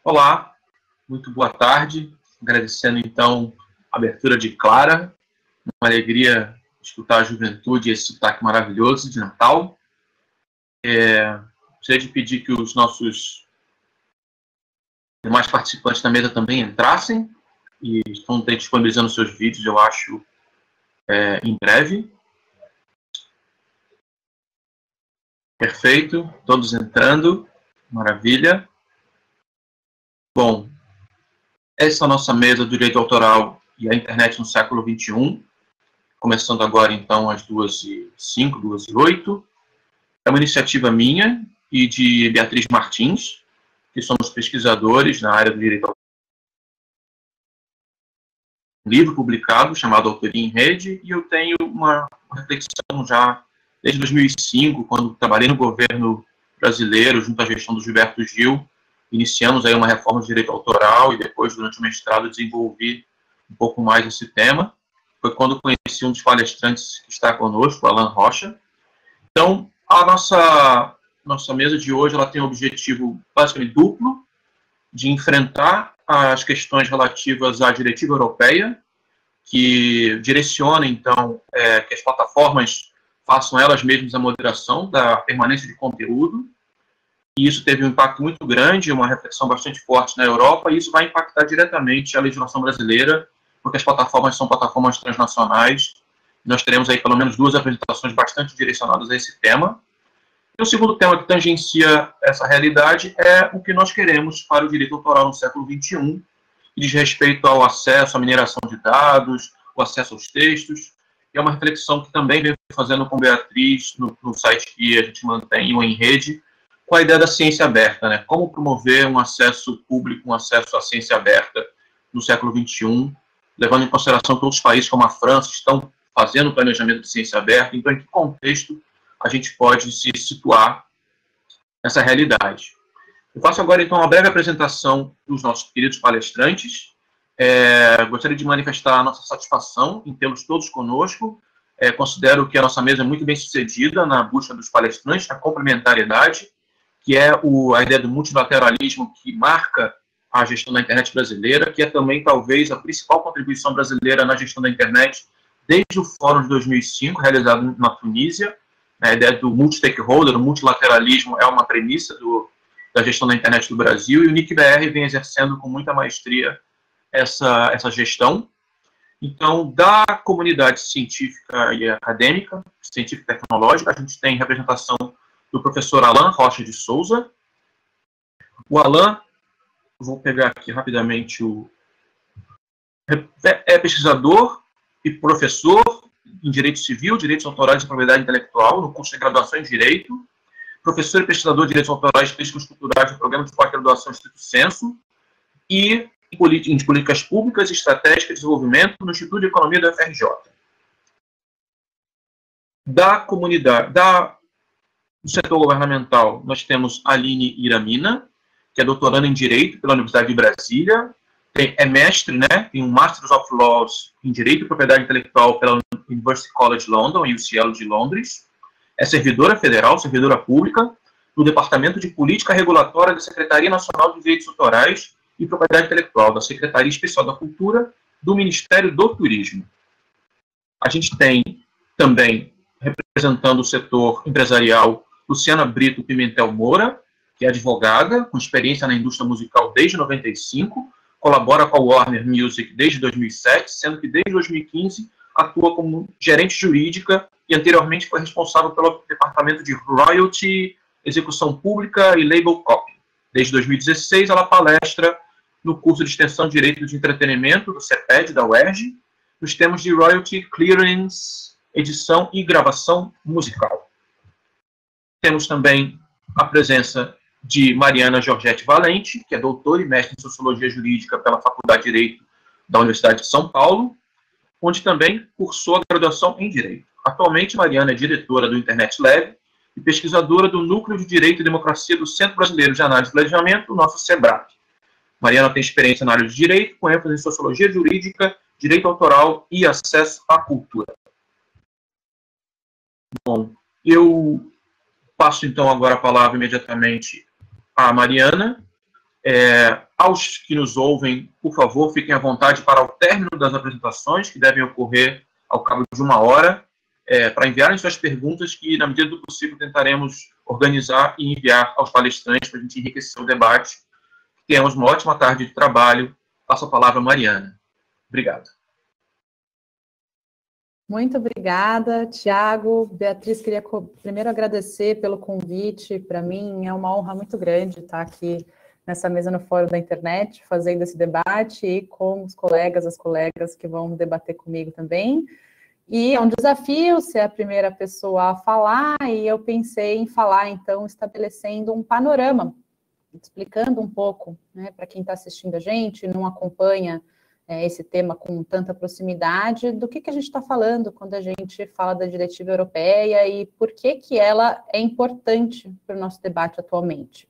Olá, muito boa tarde. Agradecendo, então, a abertura de Clara. Uma alegria escutar a juventude e esse sotaque maravilhoso de Natal. Gostaria de pedir que os nossos demais participantes da mesa também entrassem e estão disponibilizando seus vídeos, eu acho, em breve. Perfeito, todos entrando, maravilha. Bom, essa é a nossa mesa do direito autoral e a internet no século XXI, começando agora, então, às 2h05, 2h08. É uma iniciativa minha e de Beatriz Martins, que somos pesquisadores na área do direito autoral. Um livro publicado chamado Autoria em Rede, e eu tenho uma reflexão já desde 2005, quando trabalhei no governo brasileiro, junto à gestão do Gilberto Gil. Iniciamos aí uma reforma do direito autoral e depois, durante o mestrado, desenvolvi um pouco mais esse tema. Foi quando conheci um dos palestrantes que está conosco, Alan Rocha. Então, a nossa mesa de hoje ela tem um objetivo basicamente duplo, de enfrentar as questões relativas à diretiva europeia, que direciona, então, que as plataformas façam elas mesmas a moderação da permanência de conteúdo, e isso teve um impacto muito grande, uma reflexão bastante forte na Europa, e isso vai impactar diretamente a legislação brasileira, porque as plataformas são plataformas transnacionais. Nós teremos aí pelo menos 2 apresentações bastante direcionadas a esse tema. E o segundo tema que tangencia essa realidade é o que nós queremos para o direito autoral no século XXI, que diz respeito ao acesso à mineração de dados, o acesso aos textos. E é uma reflexão que também venho fazendo com Beatriz no site que a gente mantém, o Em Rede, com a ideia da ciência aberta, né? Como promover um acesso público, um acesso à ciência aberta no século XXI, levando em consideração que outros países, como a França, estão fazendo planejamento de ciência aberta. Então, em que contexto a gente pode se situar nessa realidade? Eu faço agora, então, uma breve apresentação dos nossos queridos palestrantes. Gostaria de manifestar a nossa satisfação em tê-los todos conosco. Considero que a nossa mesa é muito bem sucedida na busca dos palestrantes, a complementariedade, que é a ideia do multilateralismo que marca a gestão da internet brasileira, que é também, talvez, a principal contribuição brasileira na gestão da internet desde o Fórum de 2005, realizado na Tunísia. A ideia do multi-stakeholder, o multilateralismo, é uma premissa da gestão da internet do Brasil, e o NIC-BR vem exercendo com muita maestria essa gestão. Então, da comunidade científica e acadêmica, científica e tecnológica, a gente tem representação do professor Alan Rocha de Souza. O Alan, vou pegar aqui rapidamente é pesquisador e professor em Direito Civil, Direitos Autorais e Propriedade Intelectual, no curso de graduação em Direito, professor e pesquisador de Direitos Autorais e Políticas Culturais no Programa de Pós-Graduação Estrito Sensu, e em Políticas Públicas e Estratégicas de Desenvolvimento no Instituto de Economia da UFRJ. Da comunidade, do setor governamental, nós temos a Aline Iramina, que é doutoranda em Direito pela Universidade de Brasília, é mestre, né, tem um Master of Laws em Direito e Propriedade Intelectual pela University College London, UCL de Londres, é servidora federal, servidora pública, do Departamento de Política Regulatória da Secretaria Nacional de Direitos Autorais e Propriedade Intelectual, da Secretaria Especial da Cultura, do Ministério do Turismo. A gente tem também, representando o setor empresarial, Luciana Brito Pimentel Moura, que é advogada, com experiência na indústria musical desde 95, colabora com a Warner Music desde 2007, sendo que desde 2015 atua como gerente jurídica e anteriormente foi responsável pelo departamento de Royalty, Execução Pública e Label Copy. Desde 2016 ela palestra no curso de extensão de Direito de Entretenimento do CEPED, da UERJ, nos temas de Royalty, Clearance, Edição e Gravação Musical. Temos também a presença de Mariana Georgette Valente, que é doutora e mestre em Sociologia Jurídica pela Faculdade de Direito da Universidade de São Paulo, onde também cursou a graduação em Direito. Atualmente, Mariana é diretora do Internet Lab e pesquisadora do Núcleo de Direito e Democracia do Centro Brasileiro de Análise e Planejamento, o nosso SEBRAP. Mariana tem experiência na área de Direito, com ênfase em Sociologia Jurídica, Direito Autoral e Acesso à Cultura. Bom, eu passo, então, agora a palavra imediatamente à Mariana, Aos que nos ouvem, por favor, fiquem à vontade para o término das apresentações, que devem ocorrer ao cabo de 1 hora, para enviarem suas perguntas, que, na medida do possível, tentaremos organizar e enviar aos palestrantes para a gente enriquecer o debate. Tenhamos uma ótima tarde de trabalho. Passo a palavra a Mariana. Obrigado. Muito obrigada, Tiago. Beatriz, queria primeiro agradecer pelo convite. Para mim é uma honra muito grande estar aqui nessa mesa no Fórum da Internet, fazendo esse debate e com os colegas, as colegas que vão debater comigo também. E é um desafio ser a primeira pessoa a falar, e eu pensei em falar, então, estabelecendo um panorama, explicando um pouco, né, para quem está assistindo a gente, não acompanha esse tema com tanta proximidade, do que a gente está falando quando a gente fala da diretiva europeia e por que ela é importante para o nosso debate atualmente.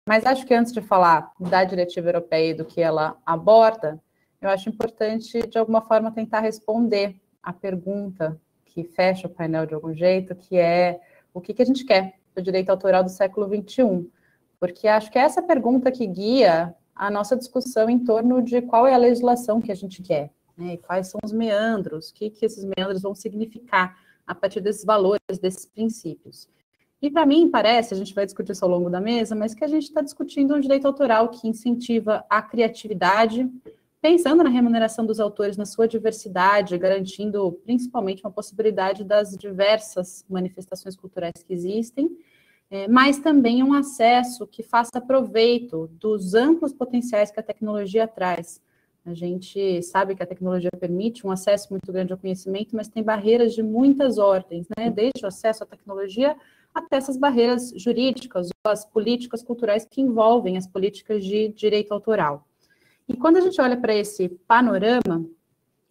Mas acho que antes de falar da diretiva europeia e do que ela aborda, eu acho importante, de alguma forma, tentar responder a pergunta que fecha o painel de algum jeito, que é o que a gente quer do direito autoral do século XXI. Porque acho que é essa pergunta que guia a nossa discussão em torno de qual é a legislação que a gente quer, né? E quais são os meandros, o que esses meandros vão significar a partir desses valores, desses princípios. E para mim parece, a gente vai discutir isso ao longo da mesa, mas que a gente está discutindo um direito autoral que incentiva a criatividade, pensando na remuneração dos autores na sua diversidade, garantindo principalmente uma possibilidade das diversas manifestações culturais que existem, mas também um acesso que faça proveito dos amplos potenciais que a tecnologia traz. A gente sabe que a tecnologia permite um acesso muito grande ao conhecimento, mas tem barreiras de muitas ordens, né? Desde o acesso à tecnologia até essas barreiras jurídicas, ou as políticas culturais que envolvem as políticas de direito autoral. E quando a gente olha para esse panorama,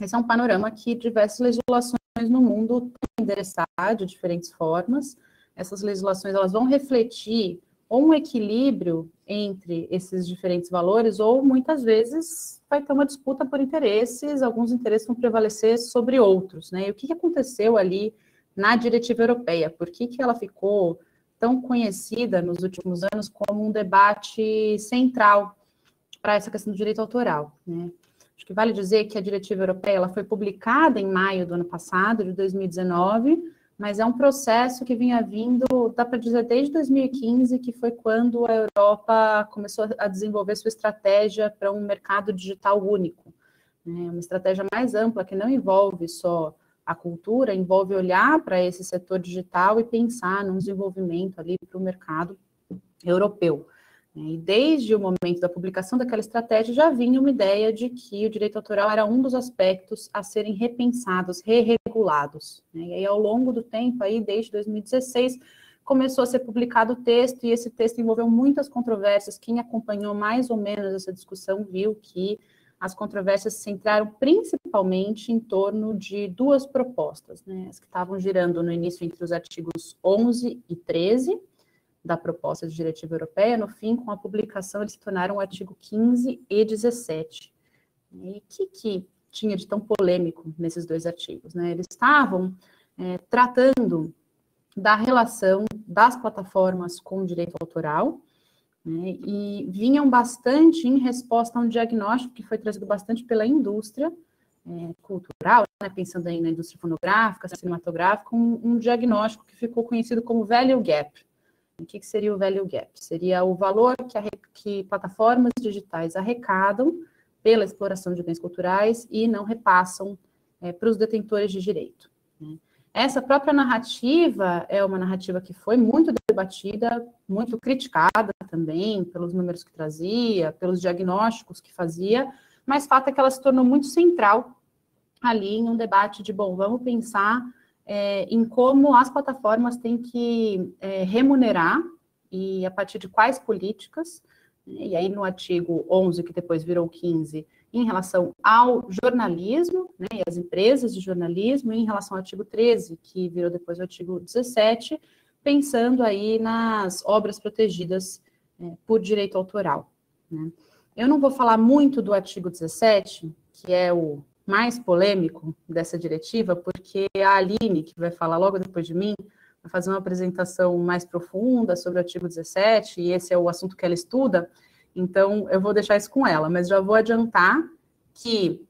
esse é um panorama que diversas legislações no mundo têm endereçado de diferentes formas. Essas legislações elas vão refletir ou um equilíbrio entre esses diferentes valores, ou muitas vezes vai ter uma disputa por interesses, alguns interesses vão prevalecer sobre outros, né? E o que aconteceu ali na diretiva europeia? Por que ela ficou tão conhecida nos últimos anos como um debate central para essa questão do direito autoral, né? Acho que vale dizer que a diretiva europeia ela foi publicada em maio do ano passado, de 2019, mas é um processo que vinha vindo, dá para dizer, desde 2015, que foi quando a Europa começou a desenvolver sua estratégia para um mercado digital único, né? Uma estratégia mais ampla, que não envolve só a cultura, envolve olhar para esse setor digital e pensar num desenvolvimento ali para o mercado europeu. E desde o momento da publicação daquela estratégia já vinha uma ideia de que o direito autoral era um dos aspectos a serem repensados, re-regulados, né? E aí, ao longo do tempo, aí, desde 2016, começou a ser publicado o texto, e esse texto envolveu muitas controvérsias. Quem acompanhou mais ou menos essa discussão viu que as controvérsias se centraram principalmente em torno de duas propostas, né? As que estavam girando no início entre os artigos 11 e 13, da proposta de diretiva europeia. No fim, com a publicação, eles se tornaram o artigo 15 e 17. E o que tinha de tão polêmico nesses dois artigos, né? Eles estavam tratando da relação das plataformas com o direito autoral, né, e vinham bastante em resposta a um diagnóstico que foi trazido bastante pela indústria cultural, né, pensando aí na indústria fonográfica, cinematográfica, um diagnóstico que ficou conhecido como value gap. O que seria o value gap? Seria o valor que plataformas digitais arrecadam pela exploração de bens culturais e não repassam para os detentores de direito, né? Essa própria narrativa é uma narrativa que foi muito debatida, muito criticada também pelos números que trazia, pelos diagnósticos que fazia, mas fato é que ela se tornou muito central ali em um debate de, bom, vamos pensar em como as plataformas têm que remunerar e a partir de quais políticas, né? E aí no artigo 11, que depois virou 15, em relação ao jornalismo, né, e as empresas de jornalismo, e em relação ao artigo 13, que virou depois o artigo 17, pensando aí nas obras protegidas por direito autoral, né? Eu não vou falar muito do artigo 17, que é o mais polêmico dessa diretiva, porque a Aline, que vai falar logo depois de mim, vai fazer uma apresentação mais profunda sobre o artigo 17, e esse é o assunto que ela estuda, Então, eu vou deixar isso com ela, mas já vou adiantar que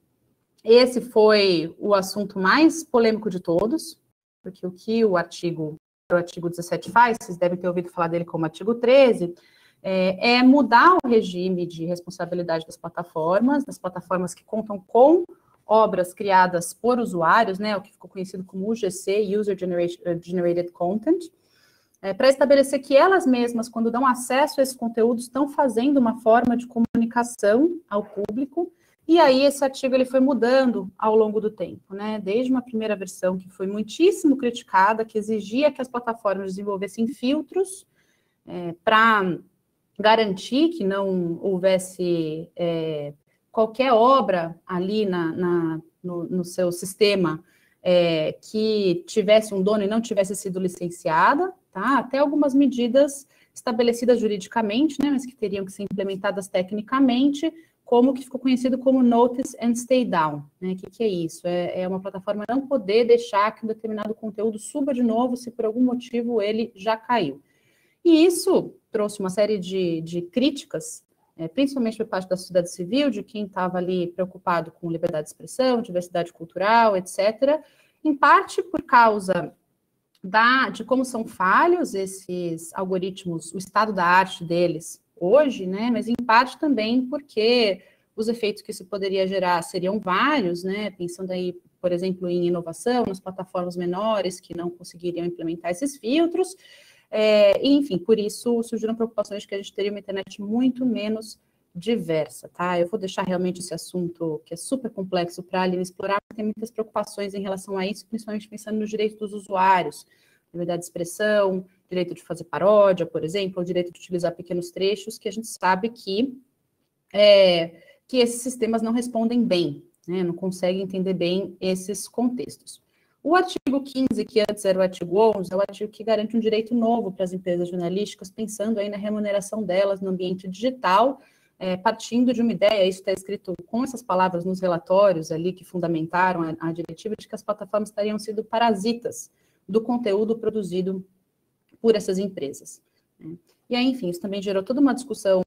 esse foi o assunto mais polêmico de todos, porque o que o artigo 17 faz, vocês devem ter ouvido falar dele como artigo 13, é mudar o regime de responsabilidade das plataformas que contam com obras criadas por usuários, né, o que ficou conhecido como UGC, User Generated Content, para estabelecer que elas mesmas, quando dão acesso a esses conteúdos, estão fazendo uma forma de comunicação ao público. E aí esse artigo ele foi mudando ao longo do tempo, né? Desde uma primeira versão que foi muitíssimo criticada, que exigia que as plataformas desenvolvessem filtros para garantir que não houvesse qualquer obra ali no seu sistema que tivesse um dono e não tivesse sido licenciada, tá? Até algumas medidas estabelecidas juridicamente, né, mas que teriam que ser implementadas tecnicamente, como o que ficou conhecido como Notice and Stay Down. Né? O que é isso? É uma plataforma não poder deixar que um determinado conteúdo suba de novo se por algum motivo ele já caiu. E isso trouxe uma série de críticas, principalmente por parte da sociedade civil, de quem estava ali preocupado com liberdade de expressão, diversidade cultural, etc., em parte por causa de como são falhos esses algoritmos, o estado da arte deles hoje, né, mas em parte também porque os efeitos que isso poderia gerar seriam vários, né, pensando aí, por exemplo, em inovação, nas plataformas menores que não conseguiriam implementar esses filtros, e, enfim, por isso surgiram preocupações de que a gente teria uma internet muito menos diversa, tá? Eu vou deixar realmente esse assunto, que é super complexo, para a Aline explorar, porque tem muitas preocupações em relação a isso, principalmente pensando nos direitos dos usuários, liberdade de expressão, direito de fazer paródia, por exemplo, o direito de utilizar pequenos trechos, que a gente sabe que esses sistemas não respondem bem, né? Não conseguem entender bem esses contextos. O artigo 15, que antes era o artigo 11, é o artigo que garante um direito novo para as empresas jornalísticas, pensando aí na remuneração delas no ambiente digital, partindo de uma ideia, isso está escrito com essas palavras nos relatórios ali que fundamentaram a diretiva, de que as plataformas estariam sendo parasitas do conteúdo produzido por essas empresas. Né? E aí, enfim, isso também gerou toda uma discussão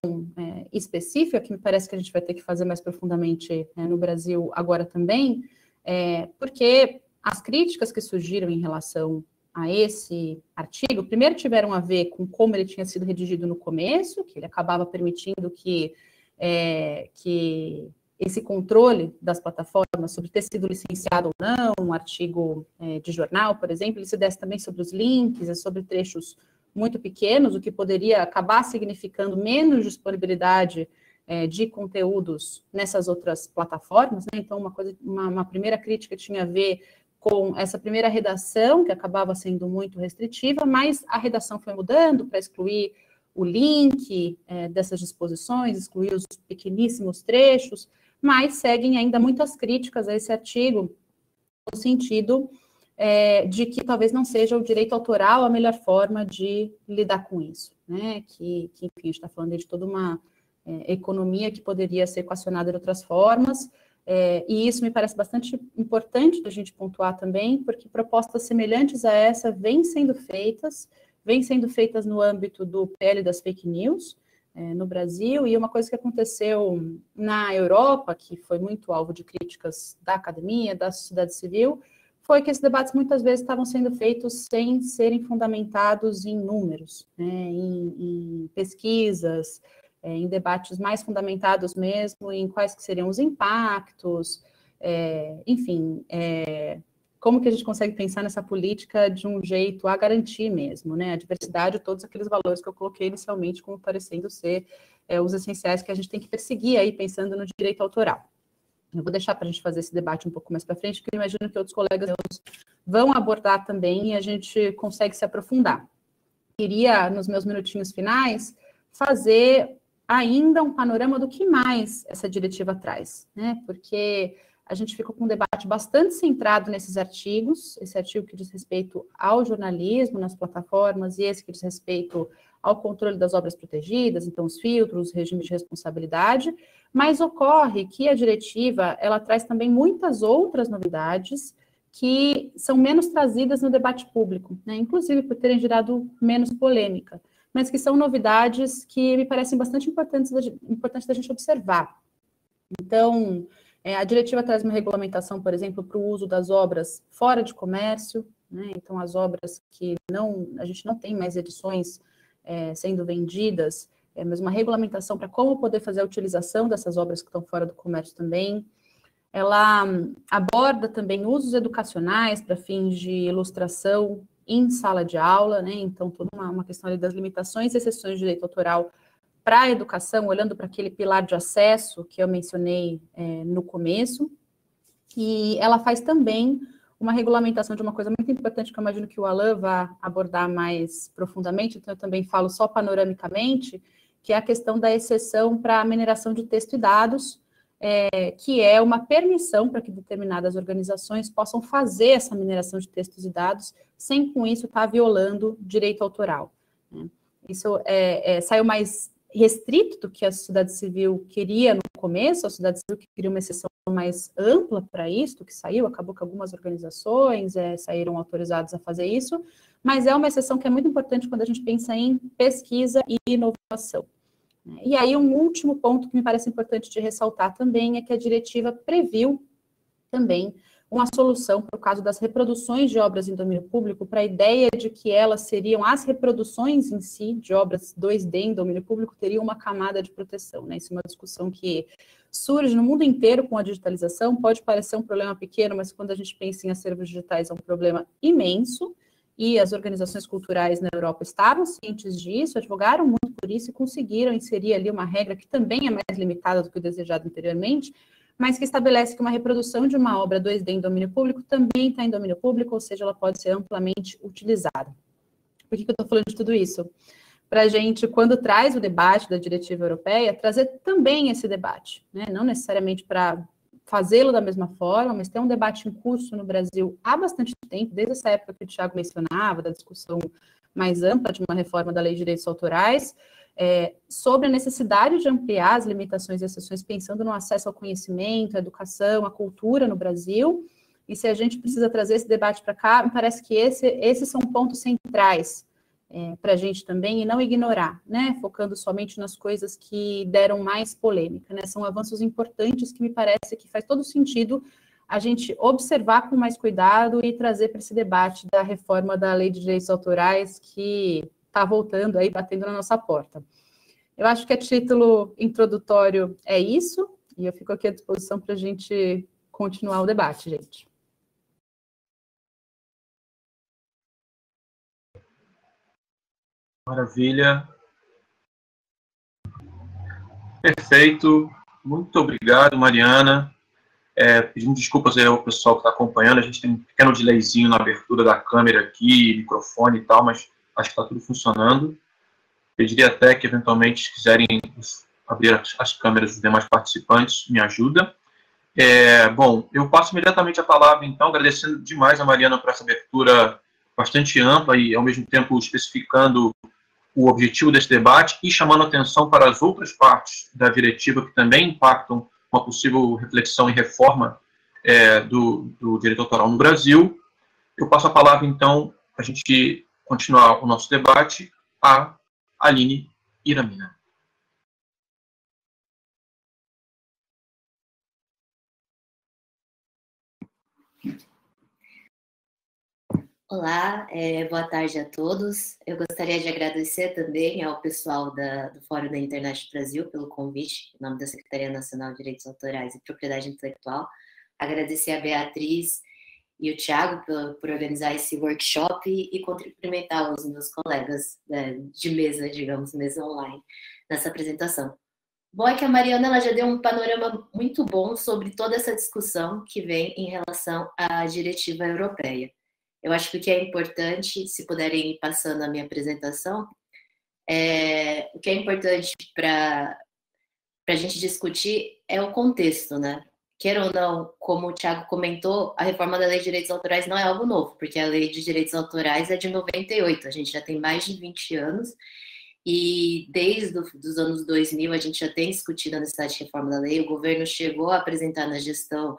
específica, que me parece que a gente vai ter que fazer mais profundamente no Brasil agora também, porque as críticas que surgiram em relação a esse artigo, primeiro tiveram a ver com como ele tinha sido redigido no começo, que ele acabava permitindo que esse controle das plataformas sobre ter sido licenciado ou não, um artigo de jornal, por exemplo, ele se desse também sobre os links, sobre trechos muito pequenos, o que poderia acabar significando menos disponibilidade de conteúdos nessas outras plataformas, né? Então, uma primeira crítica tinha a ver com essa primeira redação, que acabava sendo muito restritiva, mas a redação foi mudando para excluir o link dessas disposições, excluir os pequeníssimos trechos, mas seguem ainda muitas críticas a esse artigo, no sentido de que talvez não seja o direito autoral a melhor forma de lidar com isso, né? Que enfim, a gente está falando de toda uma economia que poderia ser equacionada de outras formas, e isso me parece bastante importante da gente pontuar também, porque propostas semelhantes a essa vêm sendo feitas no âmbito do PL das fake news, no Brasil, e uma coisa que aconteceu na Europa, que foi muito alvo de críticas da academia, da sociedade civil, foi que esses debates muitas vezes estavam sendo feitos sem serem fundamentados em números, né, em pesquisas, em debates mais fundamentados mesmo em quais que seriam os impactos, enfim, como que a gente consegue pensar nessa política de um jeito a garantir mesmo, né, a diversidade, todos aqueles valores que eu coloquei inicialmente como parecendo ser os essenciais que a gente tem que perseguir aí, pensando no direito autoral. Eu vou deixar para a gente fazer esse debate um pouco mais para frente, porque eu imagino que outros colegas vão abordar também e a gente consegue se aprofundar. Queria, nos meus minutinhos finais, fazer ainda um panorama do que mais essa diretiva traz, né? Porque a gente ficou com um debate bastante centrado nesses artigos, esse artigo que diz respeito ao jornalismo nas plataformas e esse que diz respeito ao controle das obras protegidas, então os filtros, os regimes de responsabilidade, mas ocorre que a diretiva, ela traz também muitas outras novidades que são menos trazidas no debate público, né? Inclusive por terem gerado menos polêmica. mas que são novidades que me parecem bastante importantes da gente observar. Então, a diretiva traz uma regulamentação, por exemplo, para o uso das obras fora de comércio, né? Então, as obras que a gente não tem mais edições sendo vendidas, mas uma regulamentação para como poder fazer a utilização dessas obras que estão fora do comércio também. Ela aborda também usos educacionais para fins de ilustração em sala de aula, né? Então, toda uma questão ali das limitações e exceções de direito autoral para a educação, olhando para aquele pilar de acesso que eu mencionei no começo. E ela faz também uma regulamentação de uma coisa muito importante que eu imagino que o Alan vai abordar mais profundamente, então eu também falo só panoramicamente, que é a questão da exceção para a mineração de texto e dados, que é uma permissão para que determinadas organizações possam fazer essa mineração de textos e dados, sem com isso estar violando direito autoral, né? Isso saiu mais restrito do que a sociedade civil queria no começo. A sociedade civil queria uma exceção mais ampla para isso, que saiu, acabou que algumas organizações saíram autorizadas a fazer isso, mas é uma exceção que é muito importante quando a gente pensa em pesquisa e inovação. E aí, um último ponto que me parece importante de ressaltar também é que a diretiva previu também uma solução para o caso das reproduções de obras em domínio público, para a ideia de que elas seriam, as reproduções em si, de obras 2D em domínio público, teriam uma camada de proteção, né? Isso é uma discussão que surge no mundo inteiro com a digitalização, pode parecer um problema pequeno, mas quando a gente pensa em acervos digitais é um problema imenso, e as organizações culturais na Europa estavam cientes disso, advogaram muito por isso e conseguiram inserir ali uma regra que também é mais limitada do que o desejado anteriormente, mas que estabelece que uma reprodução de uma obra 2D em domínio público também está em domínio público, ou seja, ela pode ser amplamente utilizada. Por que eu estou falando de tudo isso? Para a gente, quando traz o debate da diretiva europeia, trazer também esse debate, né? Não necessariamente para fazê-lo da mesma forma, mas tem um debate em curso no Brasil há bastante tempo, desde essa época que o Thiago mencionava, da discussão mais ampla de uma reforma da lei de direitos autorais, sobre a necessidade de ampliar as limitações e exceções, pensando no acesso ao conhecimento, à educação, à cultura no Brasil, e se a gente precisa trazer esse debate para cá, me parece que esses são pontos centrais para a gente também, e não ignorar, né, focando somente nas coisas que deram mais polêmica, né, são avanços importantes que me parece que faz todo sentido a gente observar com mais cuidado e trazer para esse debate da reforma da lei de direitos autorais que está voltando aí, batendo na nossa porta. Eu acho que a título introdutório é isso, e eu fico aqui à disposição para a gente continuar o debate, gente. Maravilha. Perfeito. Muito obrigado, Mariana. Pedindo desculpas aí ao pessoal que está acompanhando, a gente tem um pequeno delayzinho na abertura da câmera aqui, microfone e tal, mas acho que está tudo funcionando. Pediria até que, eventualmente, se quiserem abrir as câmeras dos demais participantes, me ajuda. Bom, eu passo imediatamente a palavra, então, agradecendo demais a Mariana por essa abertura bastante ampla e, ao mesmo tempo, especificando o objetivo desse debate e chamando atenção para as outras partes da diretiva que também impactam uma possível reflexão e reforma do direito autoral no Brasil. Eu passo a palavra, então, para a gente continuar o nosso debate, a Aline Iramina. Olá, boa tarde a todos. Eu gostaria de agradecer também ao pessoal do Fórum da Internet Brasil pelo convite, em nome da Secretaria Nacional de Direitos Autorais e Propriedade Intelectual. Agradecer a Beatriz e o Thiago por organizar esse workshop e cumprimentar os meus colegas de mesa, digamos, mesa online, nessa apresentação. Bom é que a Mariana ela já deu um panorama muito bom sobre toda essa discussão que vem em relação à diretiva europeia. Eu acho que o que é importante, se puderem ir passando a minha apresentação, o que é importante para a gente discutir é o contexto, né? Queira ou não, como o Thiago comentou, a reforma da Lei de Direitos Autorais não é algo novo, porque a Lei de Direitos Autorais é de 98, a gente já tem mais de 20 anos, e desde os anos 2000 a gente já tem discutido a necessidade de reforma da lei, o governo chegou a apresentar na gestão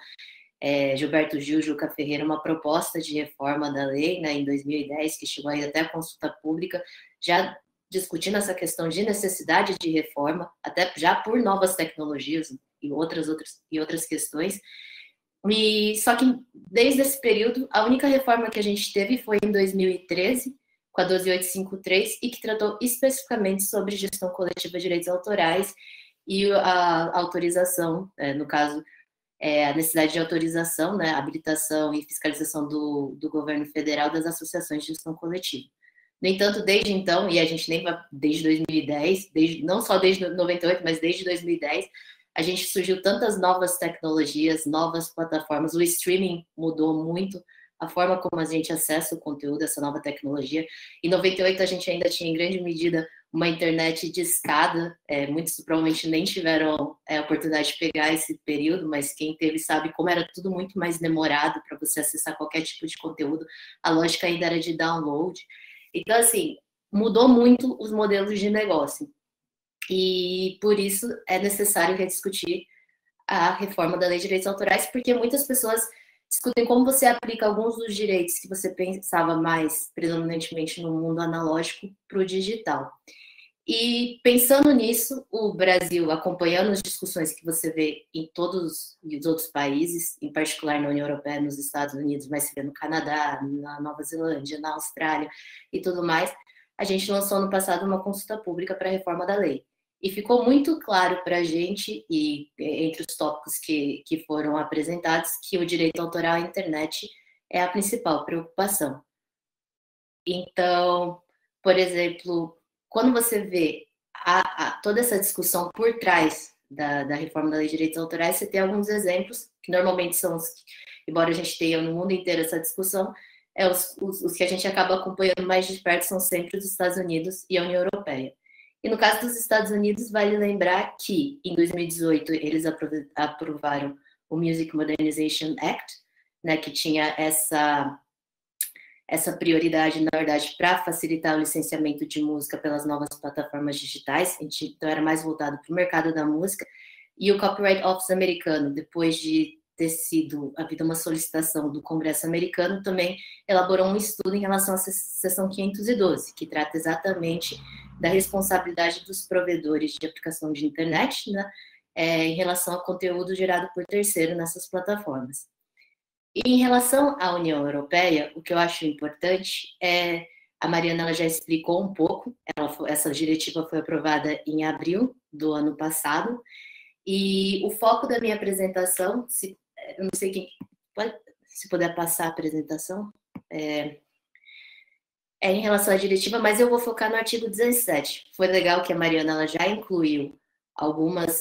Gilberto Gil, Juca Ferreira, uma proposta de reforma da lei, né, em 2010, que chegou aí até a consulta pública, já discutindo essa questão de necessidade de reforma, até já por novas tecnologias e outras questões. E só que desde esse período, a única reforma que a gente teve foi em 2013, com a 12853, e que tratou especificamente sobre gestão coletiva de direitos autorais e a autorização, no caso, a necessidade de autorização, né, habilitação e fiscalização do governo federal das associações de gestão coletiva. No entanto, desde então, e a gente nem vai desde 2010, não só desde 98, mas desde 2010, a gente surgiu tantas novas tecnologias, novas plataformas, o streaming mudou muito a forma como a gente acessa o conteúdo, essa nova tecnologia. Em 98, a gente ainda tinha, em grande medida, uma internet de escada, muitos provavelmente nem tiveram a oportunidade de pegar esse período, mas quem teve sabe como era tudo muito mais demorado para você acessar qualquer tipo de conteúdo, a lógica ainda era de download. Então, assim, mudou muito os modelos de negócio. E, por isso, é necessário rediscutir a reforma da Lei de Direitos Autorais, porque muitas pessoas discutem como você aplica alguns dos direitos que você pensava mais predominantemente no mundo analógico para o digital. E, pensando nisso, o Brasil, acompanhando as discussões que você vê em todos os outros países, em particular na União Europeia, nos Estados Unidos, mas se vê no Canadá, na Nova Zelândia, na Austrália e tudo mais, a gente lançou no passado uma consulta pública para a reforma da lei. E ficou muito claro para a gente, e entre os tópicos que foram apresentados, que o direito autoral à internet é a principal preocupação. Então, por exemplo, quando você vê toda essa discussão por trás da reforma da Lei de Direitos Autorais, você tem alguns exemplos, que normalmente são os que, embora a gente tenha no mundo inteiro essa discussão, os que a gente acaba acompanhando mais de perto são sempre os Estados Unidos e a União Europeia. E no caso dos Estados Unidos, vale lembrar que, em 2018, eles aprovaram o Music Modernization Act, né, que tinha essa prioridade, na verdade, para facilitar o licenciamento de música pelas novas plataformas digitais. Então, era mais voltado para o mercado da música. E o Copyright Office americano, depois de ter havido uma solicitação do Congresso americano, também elaborou um estudo em relação à seção 512, que trata exatamente da responsabilidade dos provedores de aplicação de internet, né, em relação ao conteúdo gerado por terceiro nessas plataformas. E em relação à União Europeia, o que eu acho importante a Mariana ela já explicou um pouco, essa diretiva foi aprovada em abril do ano passado, e o foco da minha apresentação, eu não sei quem, se puder passar a apresentação, é em relação à diretiva, mas eu vou focar no artigo 17. Foi legal que a Mariana ela já incluiu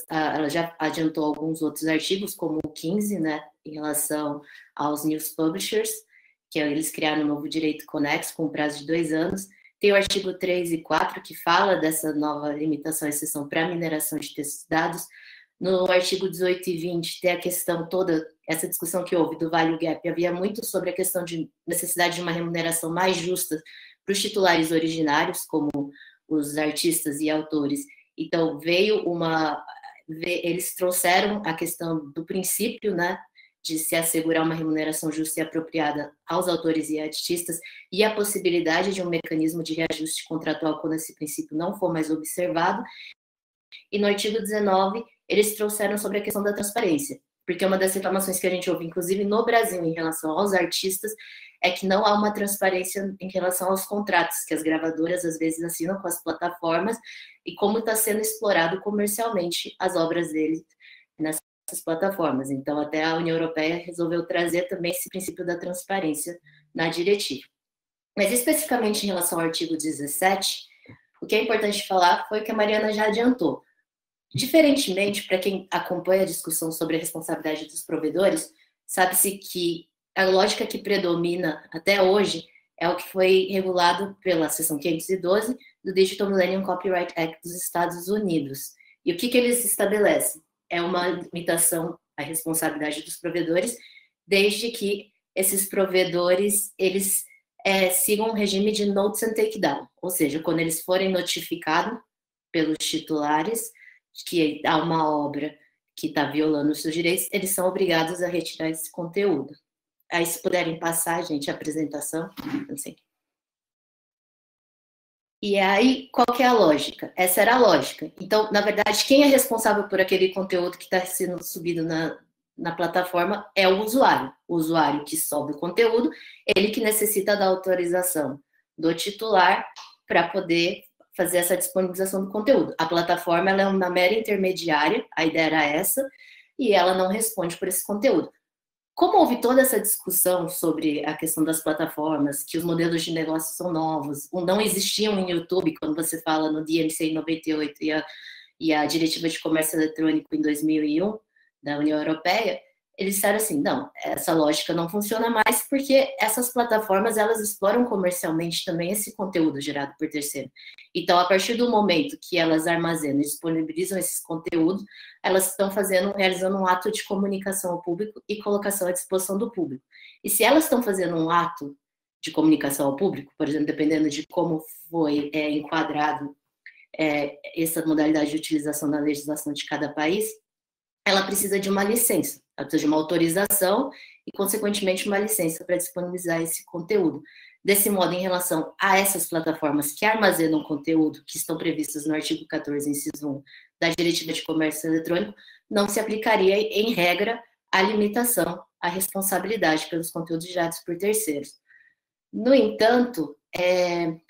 ela já adiantou alguns outros artigos, como o 15, né, em relação aos news publishers, que eles criaram um novo direito conexo com prazo de 2 anos. Tem o artigo 3 e 4, que fala dessa nova limitação e exceção para mineração de textos e dados. No artigo 18 e 20, tem a questão toda, essa discussão que houve do value gap, havia muito sobre a questão de necessidade de uma remuneração mais justa para os titulares originários, como os artistas e autores. Então, eles trouxeram a questão do princípio, né, de se assegurar uma remuneração justa e apropriada aos autores e artistas, e a possibilidade de um mecanismo de reajuste contratual quando esse princípio não for mais observado. E no artigo 19, eles trouxeram sobre a questão da transparência, porque uma das reclamações que a gente ouve, inclusive no Brasil, em relação aos artistas, é que não há uma transparência em relação aos contratos que as gravadoras, às vezes, assinam com as plataformas e como está sendo explorado comercialmente as obras deles nessas plataformas. Então, até a União Europeia resolveu trazer também esse princípio da transparência na diretiva. Mas, especificamente em relação ao artigo 17, o que é importante falar foi o que a Mariana já adiantou. Diferentemente, para quem acompanha a discussão sobre a responsabilidade dos provedores, sabe-se que a lógica que predomina até hoje é o que foi regulado pela seção 512 do Digital Millennium Copyright Act dos Estados Unidos. E o que eles estabelecem? É uma limitação à responsabilidade dos provedores, desde que esses provedores eles sigam um regime de notice and takedown, ou seja, quando eles forem notificados pelos titulares que há uma obra que está violando os seus direitos, eles são obrigados a retirar esse conteúdo. Aí, se puderem passar, gente, a apresentação. Não sei. E aí, qual que é a lógica? Essa era a lógica. Então, na verdade, quem é responsável por aquele conteúdo que está sendo subido na plataforma é o usuário que sobe o conteúdo, ele que necessita da autorização do titular para poder fazer essa disponibilização do conteúdo. A plataforma ela é uma mera intermediária, a ideia era essa, e ela não responde por esse conteúdo. Como houve toda essa discussão sobre a questão das plataformas, que os modelos de negócio são novos, não existiam em YouTube, quando você fala no DMC em 98 e a Diretiva de Comércio Eletrônico em 2001, da União Europeia, eles disseram assim, não, essa lógica não funciona mais porque essas plataformas, elas exploram comercialmente também esse conteúdo gerado por terceiro. Então, a partir do momento que elas armazenam e disponibilizam esses conteúdos, elas estão realizando um ato de comunicação ao público e colocação à disposição do público. E se elas estão fazendo um ato de comunicação ao público, por exemplo, dependendo de como foi enquadrado essa modalidade de utilização na legislação de cada país, ela precisa de uma licença, ela precisa de uma autorização e, consequentemente, uma licença para disponibilizar esse conteúdo. Desse modo, em relação a essas plataformas que armazenam conteúdo, que estão previstas no artigo 14, inciso 1, da Diretiva de Comércio Eletrônico, não se aplicaria, em regra, a limitação à responsabilidade pelos conteúdos gerados por terceiros. No entanto,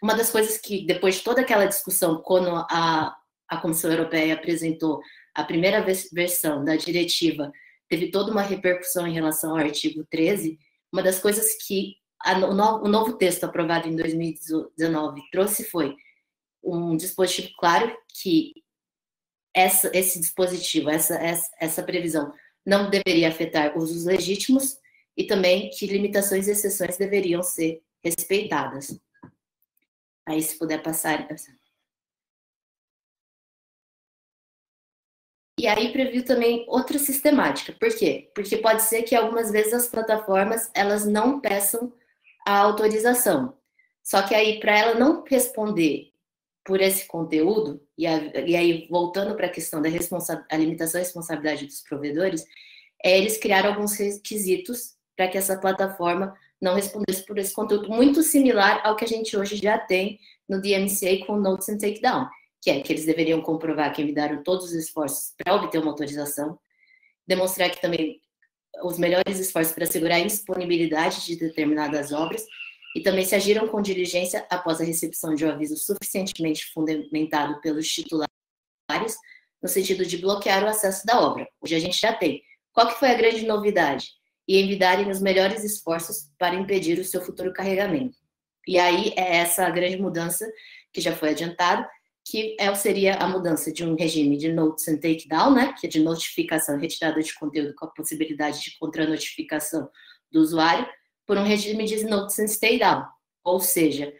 uma das coisas que, depois de toda aquela discussão, quando a Comissão Europeia apresentou a primeira versão da diretiva, teve toda uma repercussão em relação ao artigo 13, uma das coisas que o novo texto aprovado em 2019 trouxe foi um dispositivo claro que esse dispositivo, essa previsão não deveria afetar usos legítimos e também que limitações e exceções deveriam ser respeitadas. Aí, se puder passar... E aí previu também outra sistemática. Por quê? Porque pode ser que algumas vezes as plataformas elas não peçam a autorização. Só que aí, para ela não responder por esse conteúdo, e aí voltando para a questão da limitação e responsabilidade dos provedores, eles criaram alguns requisitos para que essa plataforma não respondesse por esse conteúdo muito similar ao que a gente hoje já tem no DMCA com Notice and Takedown, que é que eles deveriam comprovar que enviaram todos os esforços para obter uma autorização, demonstrar que também os melhores esforços para assegurar a indisponibilidade de determinadas obras e também se agiram com diligência após a recepção de um aviso suficientemente fundamentado pelos titulares no sentido de bloquear o acesso da obra. Hoje a gente já tem. Qual que foi a grande novidade? E enviarem os melhores esforços para impedir o seu futuro carregamento. E aí é essa grande mudança que já foi adiantada, que seria a mudança de um regime de Notice and Takedown, né, que é de notificação e retirada de conteúdo com a possibilidade de contranotificação do usuário, por um regime de Notice and Stay Down, ou seja,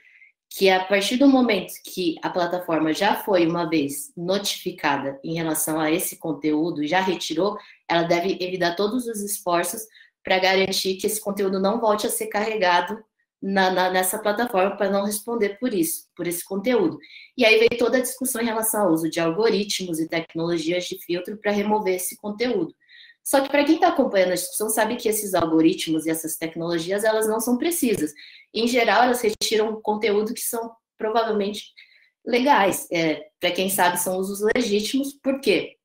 que a partir do momento que a plataforma já foi uma vez notificada em relação a esse conteúdo e já retirou, ela deve evitar todos os esforços para garantir que esse conteúdo não volte a ser carregado nessa plataforma para não responder por esse conteúdo. E aí veio toda a discussão em relação ao uso de algoritmos e tecnologias de filtro para remover esse conteúdo. Só que para quem está acompanhando a discussão sabe que esses algoritmos e essas tecnologias, elas não são precisas. Em geral, elas retiram conteúdo que são provavelmente legais. Para quem sabe, são usos legítimos. Por quê?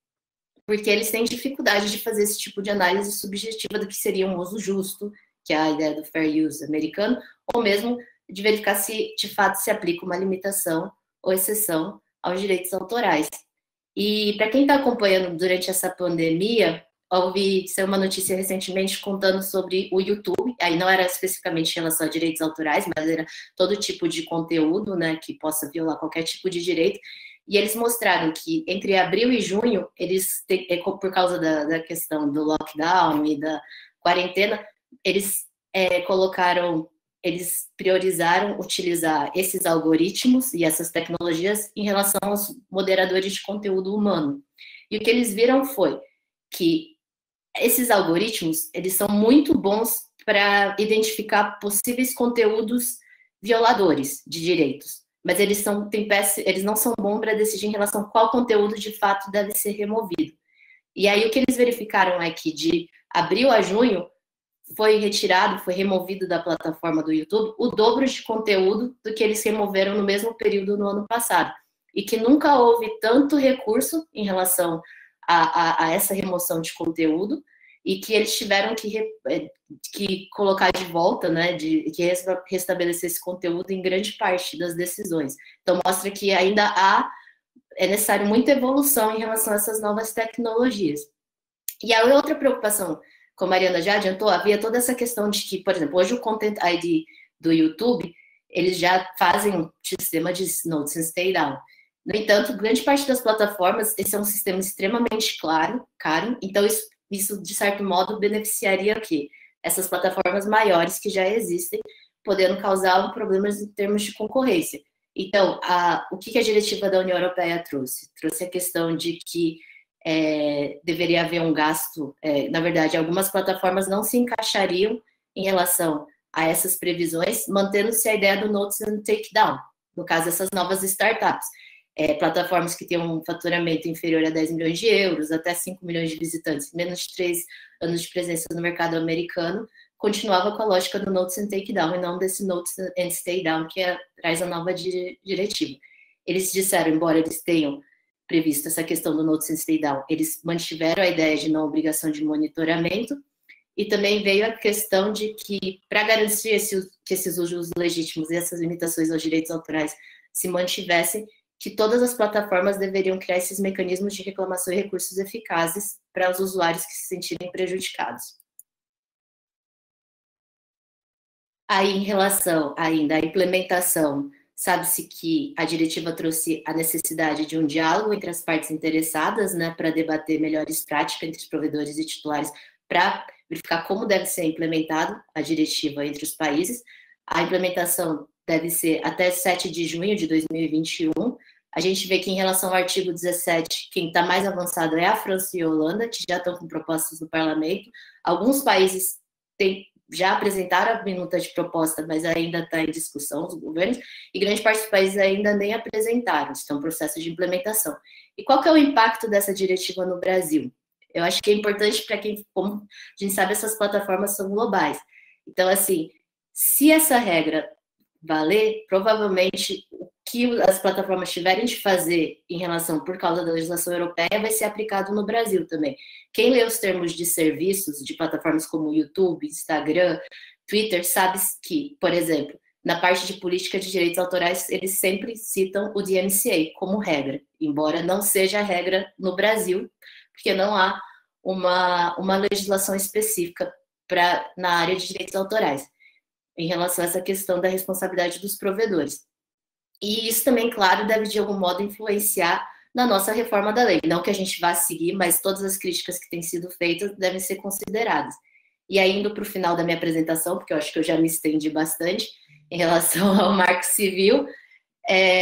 Porque eles têm dificuldade de fazer esse tipo de análise subjetiva do que seria um uso justo, que é a ideia do fair use americano, ou mesmo de verificar se, de fato, se aplica uma limitação ou exceção aos direitos autorais. E para quem está acompanhando durante essa pandemia, houve uma notícia recentemente contando sobre o YouTube, aí não era especificamente em relação a direitos autorais, mas era todo tipo de conteúdo, né, que possa violar qualquer tipo de direito, e eles mostraram que entre abril e junho, eles, por causa da questão do lockdown e da quarentena, eles eles priorizaram utilizar esses algoritmos e essas tecnologias em relação aos moderadores de conteúdo humano. E o que eles viram foi que esses algoritmos, eles são muito bons para identificar possíveis conteúdos violadores de direitos, mas eles não são bons para decidir em relação a qual conteúdo de fato deve ser removido. E aí o que eles verificaram é que de abril a junho foi retirado, foi removido da plataforma do YouTube o dobro de conteúdo do que eles removeram no mesmo período no ano passado. E que nunca houve tanto recurso em relação a essa remoção de conteúdo, e que eles tiveram que colocar de volta, né, que restabelecer esse conteúdo em grande parte das decisões. Então, mostra que ainda é necessário muita evolução em relação a essas novas tecnologias. E a outra preocupação, como a Mariana já adiantou, havia toda essa questão de que, por exemplo, hoje o Content ID do YouTube, eles já fazem um sistema de Notice and Stay Down. No entanto, grande parte das plataformas, esse é um sistema extremamente caro, então isso, de certo modo, beneficiaria o quê? Essas plataformas maiores que já existem, podendo causar problemas em termos de concorrência. Então, o que a diretiva da União Europeia trouxe? Trouxe a questão de que deveria haver um gasto, na verdade, algumas plataformas não se encaixariam em relação a essas previsões, mantendo-se a ideia do Notice and Takedown, no caso, essas novas startups. Plataformas que têm um faturamento inferior a 10 milhões de euros, até 5 milhões de visitantes, menos de 3 anos de presença no mercado americano, continuava com a lógica do Notice and Takedown e não desse Notice and Stay Down, que traz a nova diretiva. Eles disseram, embora eles tenham previsto essa questão do Notice and Stay Down, eles mantiveram a ideia de não obrigação de monitoramento, e também veio a questão de que, para garantir que esses usos legítimos e essas limitações aos direitos autorais se mantivessem, que todas as plataformas deveriam criar esses mecanismos de reclamação e recursos eficazes para os usuários que se sentirem prejudicados. Aí, em relação ainda à implementação, sabe-se que a diretiva trouxe a necessidade de um diálogo entre as partes interessadas, né, para debater melhores práticas entre os provedores e titulares, para verificar como deve ser implementada a diretiva entre os países. A implementação deve ser até 7 de junho de 2021. A gente vê que, em relação ao artigo 17, quem está mais avançado é a França e a Holanda, que já estão com propostas no parlamento. Alguns países já apresentaram a minuta de proposta, mas ainda está em discussão, os governos, e grande parte dos países ainda nem apresentaram, estão em processo de implementação. E qual que é o impacto dessa diretiva no Brasil? Eu acho que é importante para quem, como a gente sabe, essas plataformas são globais. Então, assim, se essa regra valer, provavelmente o que as plataformas tiverem de fazer em relação, por causa da legislação europeia, vai ser aplicado no Brasil também. Quem lê os termos de serviços de plataformas como YouTube, Instagram, Twitter, sabe que, por exemplo, na parte de política de direitos autorais, eles sempre citam o DMCA como regra, embora não seja a regra no Brasil, porque não há uma legislação específica na área de direitos autorais, em relação a essa questão da responsabilidade dos provedores. E isso também, claro, deve de algum modo influenciar na nossa reforma da lei. Não que a gente vá seguir, mas todas as críticas que têm sido feitas devem ser consideradas. E aí, indo para o final da minha apresentação, porque eu acho que eu já me estendi bastante em relação ao Marco Civil,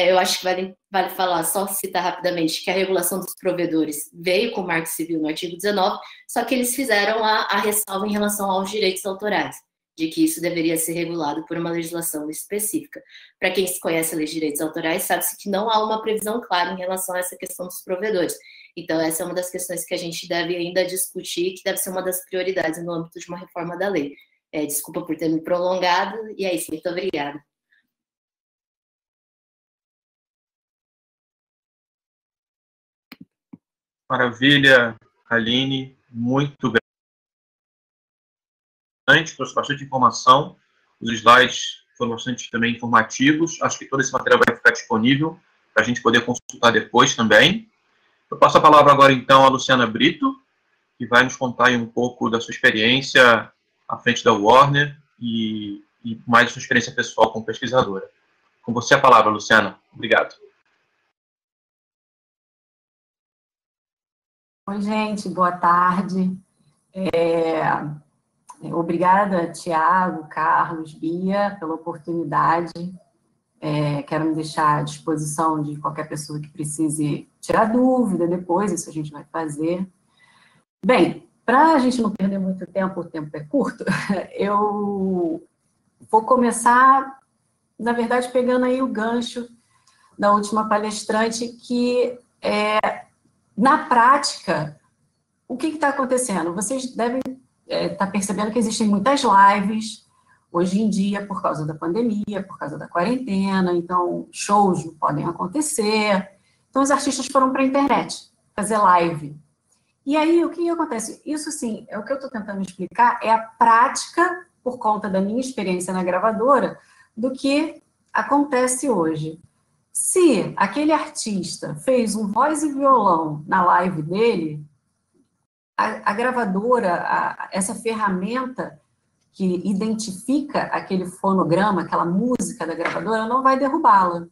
eu acho que vale falar, só citar rapidamente, que a regulação dos provedores veio com o Marco Civil no artigo 19, só que eles fizeram a ressalva em relação aos direitos autorais, de que isso deveria ser regulado por uma legislação específica. Para quem conhece a lei de direitos autorais, sabe-se que não há uma previsão clara em relação a essa questão dos provedores. Então, essa é uma das questões que a gente deve ainda discutir, que deve ser uma das prioridades no âmbito de uma reforma da lei. Desculpa por ter me prolongado, e é isso, muito obrigada. Maravilha, Aline, muito grande, trouxe bastante informação, os slides foram bastante também informativos, acho que todo esse material vai ficar disponível para a gente poder consultar depois também. Eu passo a palavra agora, então, à Luciana Brito, que vai nos contar aí um pouco da sua experiência à frente da Warner e mais da sua experiência pessoal como pesquisadora. Com você a palavra, Luciana. Obrigado. Oi, gente, boa tarde. Obrigada, Tiago, Carlos, Bia, pela oportunidade. Quero me deixar à disposição de qualquer pessoa que precise tirar dúvida depois, isso a gente vai fazer. Bem, para a gente não perder muito tempo, o tempo é curto, eu vou começar, na verdade, pegando aí o gancho da última palestrante, que na prática, o que está acontecendo? Vocês devem está percebendo que existem muitas lives, hoje em dia, por causa da pandemia, por causa da quarentena, então shows não podem acontecer. Então, os artistas foram para a internet fazer live. E aí, o que acontece? Isso, sim, é o que eu estou tentando explicar, é a prática, por conta da minha experiência na gravadora, do que acontece hoje. Se aquele artista fez um voz e violão na live dele, a gravadora, essa ferramenta que identifica aquele fonograma, aquela música da gravadora, não vai derrubá-la.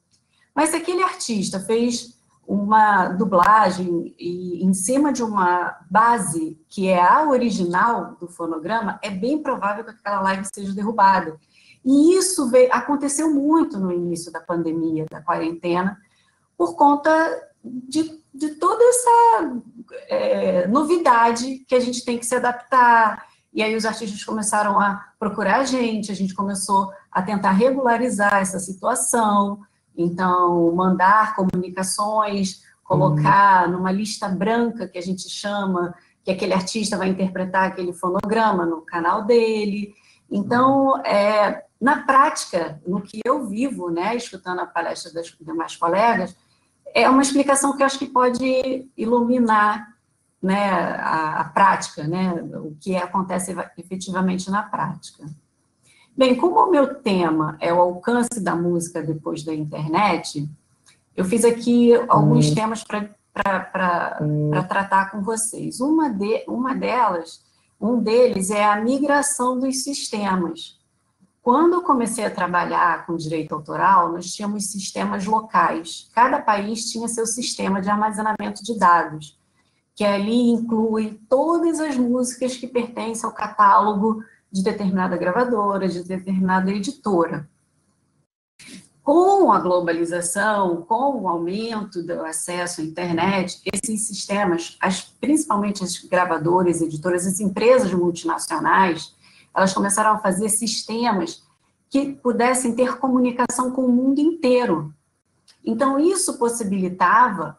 Mas se aquele artista fez uma dublagem e em cima de uma base que é a original do fonograma, é bem provável que aquela live seja derrubada. E isso aconteceu muito no início da pandemia, da quarentena, por conta de toda essa novidade que a gente tem que se adaptar. E aí os artistas começaram a procurar a gente começou a tentar regularizar essa situação. Então, mandar comunicações, colocar numa lista branca, que a gente chama, que aquele artista vai interpretar aquele fonograma no canal dele. Então, na prática, no que eu vivo, né, escutando a palestra das demais colegas, é uma explicação que eu acho que pode iluminar, né, a prática, né, o que acontece efetivamente na prática. Bem, como o meu tema é o alcance da música depois da internet, eu fiz aqui alguns temas para tratar com vocês. Um deles é a migração dos sistemas. Quando eu comecei a trabalhar com direito autoral, nós tínhamos sistemas locais. Cada país tinha seu sistema de armazenamento de dados, que ali inclui todas as músicas que pertencem ao catálogo de determinada gravadora, de determinada editora. Com a globalização, com o aumento do acesso à internet, esses sistemas, principalmente as gravadoras, editoras, as empresas multinacionais, elas começaram a fazer sistemas que pudessem ter comunicação com o mundo inteiro. Então, isso possibilita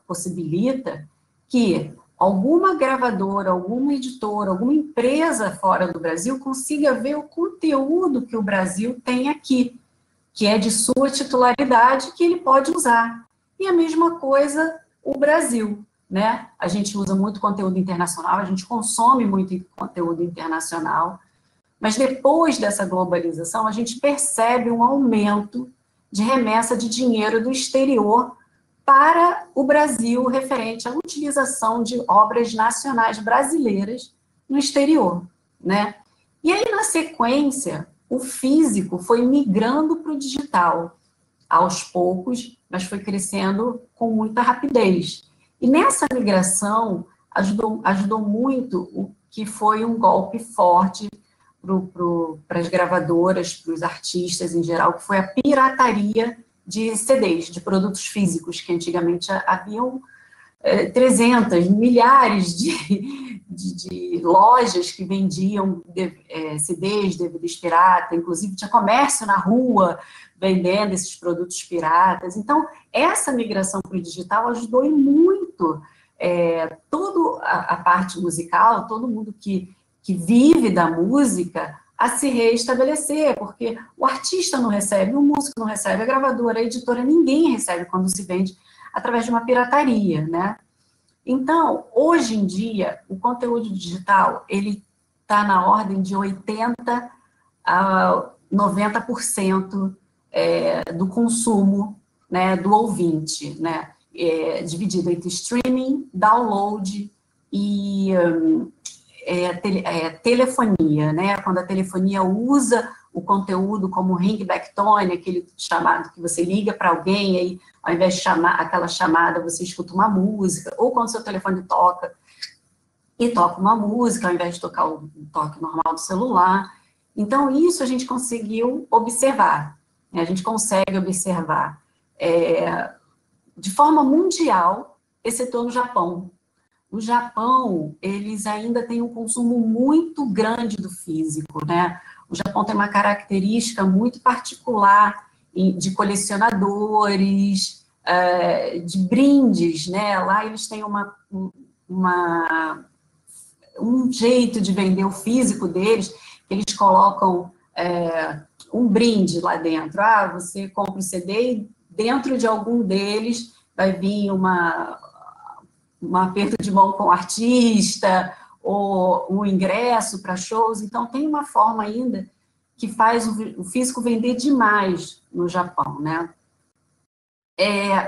que alguma gravadora, alguma editora, alguma empresa fora do Brasil consiga ver o conteúdo que o Brasil tem aqui, que é de sua titularidade, que ele pode usar. E a mesma coisa o Brasil, né? A gente usa muito conteúdo internacional, a gente consome muito conteúdo internacional, mas depois dessa globalização, a gente percebe um aumento de remessa de dinheiro do exterior para o Brasil, referente à utilização de obras nacionais brasileiras no exterior, né? E aí, na sequência, o físico foi migrando para o digital, aos poucos, mas foi crescendo com muita rapidez. E nessa migração, ajudou muito o que foi um golpe forte para as gravadoras, para os artistas em geral, que foi a pirataria de CDs, de produtos físicos, que antigamente haviam 300, milhares de lojas que vendiam CDs, DVDs pirata, inclusive tinha comércio na rua vendendo esses produtos piratas. Então, essa migração para o digital ajudou muito toda a parte musical, todo mundo que vive da música, a se reestabelecer, porque o artista não recebe, o músico não recebe, a gravadora, a editora, ninguém recebe quando se vende através de uma pirataria, né? Então, hoje em dia, o conteúdo digital, ele está na ordem de 80% a 90% do consumo, né, do ouvinte, né? Dividido entre streaming, download e telefonia, né? Quando a telefonia usa o conteúdo como ringback tone, aquele chamado que você liga para alguém, aí ao invés de chamar aquela chamada, você escuta uma música, ou quando seu telefone toca uma música, ao invés de tocar o toque normal do celular. Então, isso a gente conseguiu observar, né? A gente consegue observar de forma mundial, exceto no Japão. No Japão, eles ainda têm um consumo muito grande do físico, né? O Japão tem uma característica muito particular de colecionadores, de brindes, né? Lá eles têm um jeito de vender o físico deles, que eles colocam um brinde lá dentro. Ah, você compra o CD e dentro de algum deles vai vir um aperto de mão com o artista, ou um ingresso para shows. Então, tem uma forma ainda que faz o físico vender demais no Japão, né?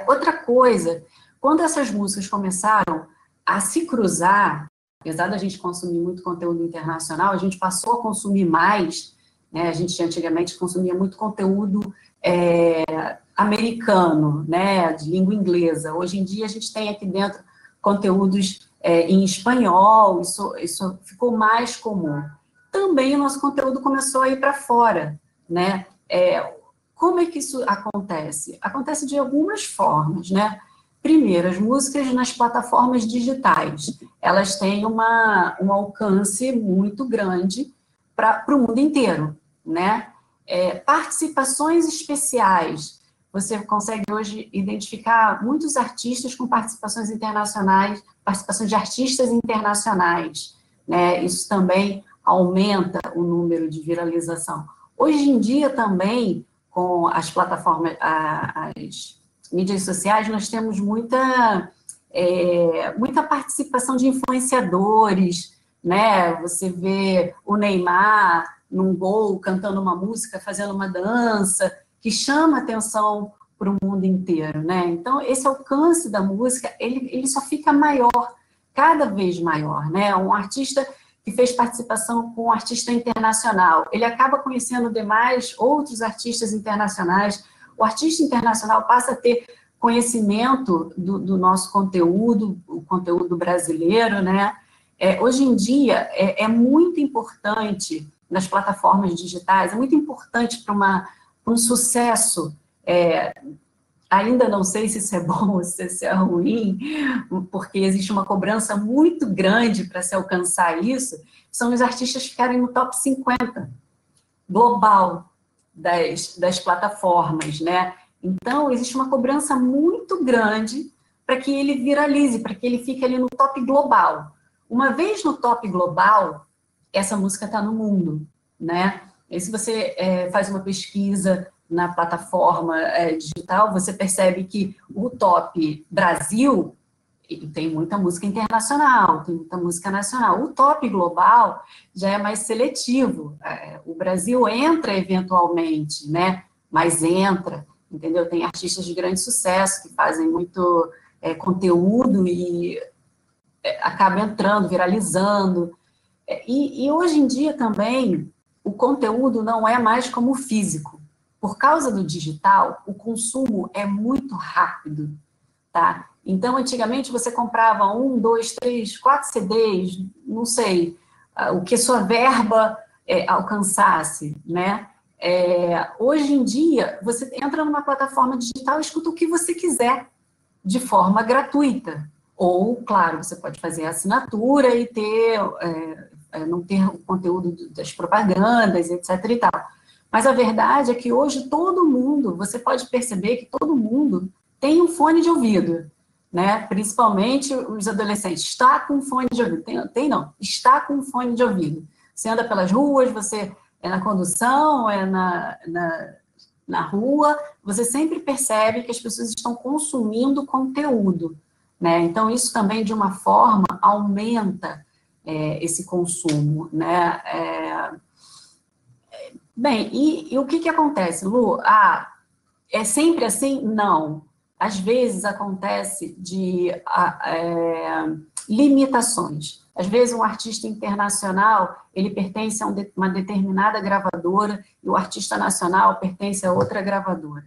Outra coisa, quando essas músicas começaram a se cruzar, apesar da gente consumir muito conteúdo internacional, a gente passou a consumir mais, né? A gente antigamente consumia muito conteúdo americano, né? De língua inglesa. Hoje em dia a gente tem aqui dentro conteúdos em espanhol, isso ficou mais comum. Também o nosso conteúdo começou a ir para fora, né? Como é que isso acontece? Acontece de algumas formas, né? Primeiro, as músicas nas plataformas digitais, elas têm um alcance muito grande para o mundo inteiro, né? Participações especiais, você consegue hoje identificar muitos artistas com participações internacionais, participações de artistas internacionais, né? Isso também aumenta o número de viralização. Hoje em dia também, com as plataformas, as mídias sociais, nós temos muita participação de influenciadores, né? Você vê o Neymar num gol, cantando uma música, fazendo uma dança, que chama atenção para o mundo inteiro, né? Então, esse alcance da música, ele só fica maior, cada vez maior, né? Um artista que fez participação com um artista internacional, ele acaba conhecendo demais outros artistas internacionais, o artista internacional passa a ter conhecimento do nosso conteúdo, o conteúdo brasileiro, né? Hoje em dia, é muito importante, nas plataformas digitais, é muito importante para um sucesso, ainda não sei se isso é bom ou se isso é ruim, porque existe uma cobrança muito grande para se alcançar isso, são os artistas ficarem no top 50 global das plataformas, né? Então, existe uma cobrança muito grande para que ele viralize, para que ele fique ali no top global. Uma vez no top global, essa música está no mundo, né? E se você faz uma pesquisa na plataforma digital, você percebe que o top Brasil tem muita música internacional, tem muita música nacional. O top global já é mais seletivo. O Brasil entra eventualmente, né? Mas entra, entendeu? Tem artistas de grande sucesso que fazem muito conteúdo e acaba entrando, viralizando. E hoje em dia também, o conteúdo não é mais como o físico. Por causa do digital, o consumo é muito rápido, tá? Então, antigamente, você comprava 1, 2, 3, 4 CDs, não sei, o que sua verba alcançasse, né? Hoje em dia, você entra numa plataforma digital e escuta o que você quiser, de forma gratuita. Ou, claro, você pode fazer a assinatura e não ter o conteúdo das propagandas, etc. e tal. Mas a verdade é que hoje todo mundo, você pode perceber que todo mundo tem um fone de ouvido, né? Principalmente os adolescentes. Está com um fone de ouvido. Não. Está com um fone de ouvido. Você anda pelas ruas, você na condução, na rua, você sempre percebe que as pessoas estão consumindo conteúdo, né? Então, isso também, de uma forma, aumenta esse consumo, né? Bem, e o que acontece, Lu? É sempre assim? Não. Às vezes acontece de limitações. Às vezes um artista internacional, ele pertence a uma determinada gravadora e o artista nacional pertence a outra gravadora.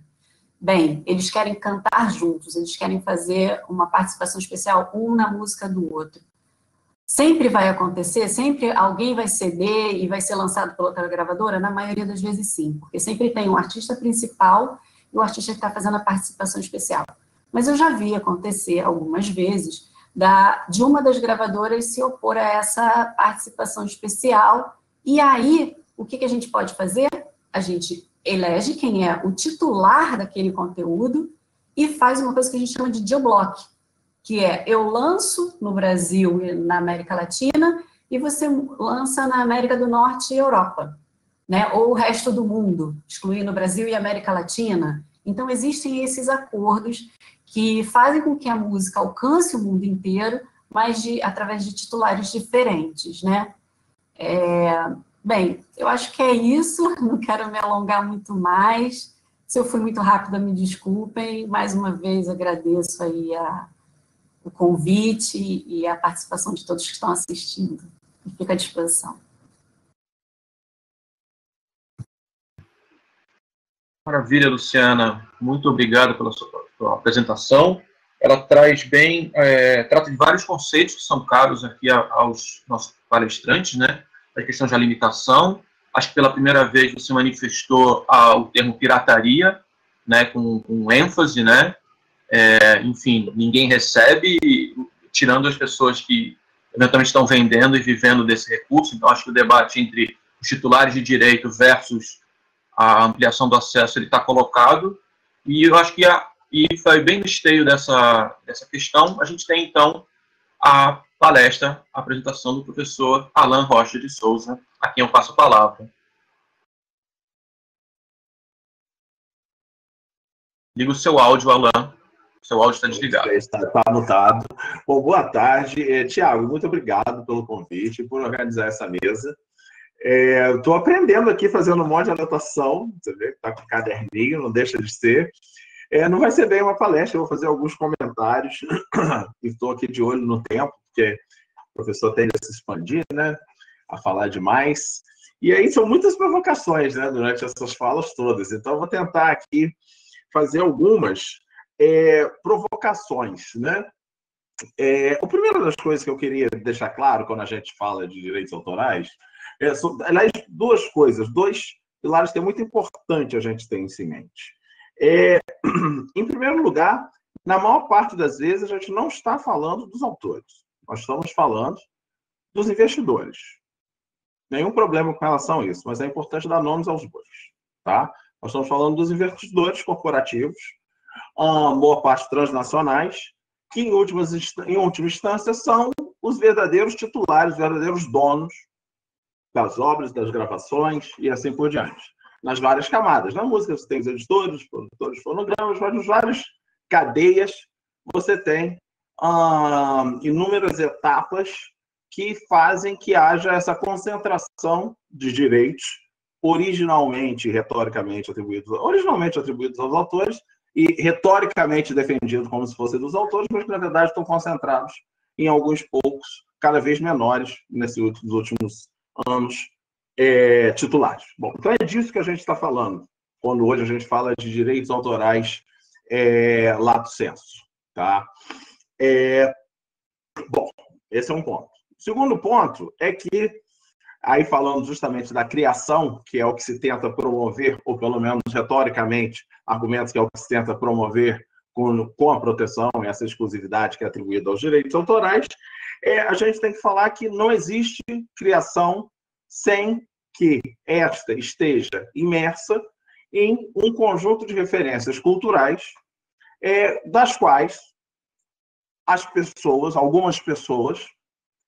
Bem, eles querem cantar juntos, eles querem fazer uma participação especial, um na música do outro. Sempre vai acontecer? Sempre alguém vai ceder e vai ser lançado pela outra gravadora? Na maioria das vezes, sim, porque sempre tem um artista principal e o artista que está fazendo a participação especial. Mas eu já vi acontecer algumas vezes de uma das gravadoras se opor a essa participação especial, e aí, o que a gente pode fazer? A gente elege quem é o titular daquele conteúdo e faz uma coisa que a gente chama de geoblock, que é, eu lanço no Brasil e na América Latina, e você lança na América do Norte e Europa, né? Ou o resto do mundo, excluindo o Brasil e a América Latina. Então, existem esses acordos que fazem com que a música alcance o mundo inteiro, mas através de titulares diferentes, né? Bem, eu acho que é isso, não quero me alongar muito mais. Se eu fui muito rápida, me desculpem. Mais uma vez, agradeço aí o convite e a participação de todos que estão assistindo. E fico à disposição. Maravilha, Luciana. Muito obrigado pela sua apresentação. Ela traz bem, trata de vários conceitos que são caros aqui aos nossos palestrantes, né? A questão da limitação. Acho que pela primeira vez você manifestou o termo pirataria, né? Com ênfase, né? Enfim, ninguém recebe, tirando as pessoas que eventualmente estão vendendo e vivendo desse recurso. Então, acho que o debate entre os titulares de direito versus a ampliação do acesso, ele está colocado, e eu acho que e foi bem no esteio dessa questão, a gente tem, então, a palestra, a apresentação do professor Alan Rocha de Souza, a quem eu passo a palavra. Liga o seu áudio, Alan. O seu áudio está desligado. Está mutado. Bom, boa tarde. Tiago, muito obrigado pelo convite, por organizar essa mesa. Estou aprendendo aqui, fazendo um monte de anotação. Você vê que está com caderninho, não deixa de ser. Não vai ser bem uma palestra, eu vou fazer alguns comentários. Estou aqui de olho no tempo, porque o professor tende a se expandir, né? A falar demais. E aí são muitas provocações, né? Durante essas falas todas. Então, eu vou tentar aqui fazer algumas provocações, né? A primeira das coisas que eu queria deixar claro quando a gente fala de direitos autorais, aliás, duas coisas, dois pilares que é muito importante a gente ter isso em mente. Em primeiro lugar, na maior parte das vezes, a gente não está falando dos autores. Nós estamos falando dos investidores. Nenhum problema com relação a isso, mas é importante dar nomes aos bois, tá? Nós estamos falando dos investidores corporativos, a boa parte transnacionais, que em última instância são os verdadeiros titulares, os verdadeiros donos das obras, das gravações e assim por diante. Nas várias camadas. Na música você tem os editores, os produtores de fonogramas, mas nas várias cadeias você tem inúmeras etapas que fazem que haja essa concentração de direitos originalmente atribuídos aos autores e retoricamente defendidos como se fossem dos autores, mas que na verdade estão concentrados em alguns poucos, cada vez menores, nos últimos anos, titulares. Bom, então é disso que a gente está falando, quando hoje a gente fala de direitos autorais lato sensu. Tá? Bom, esse é um ponto. O segundo ponto é que, aí falando justamente da criação, que é o que se tenta promover, ou pelo menos retoricamente, argumentos que é o que se tenta promover com a proteção e essa exclusividade que é atribuída aos direitos autorais, a gente tem que falar que não existe criação sem que esta esteja imersa em um conjunto de referências culturais, das quais as pessoas, algumas pessoas,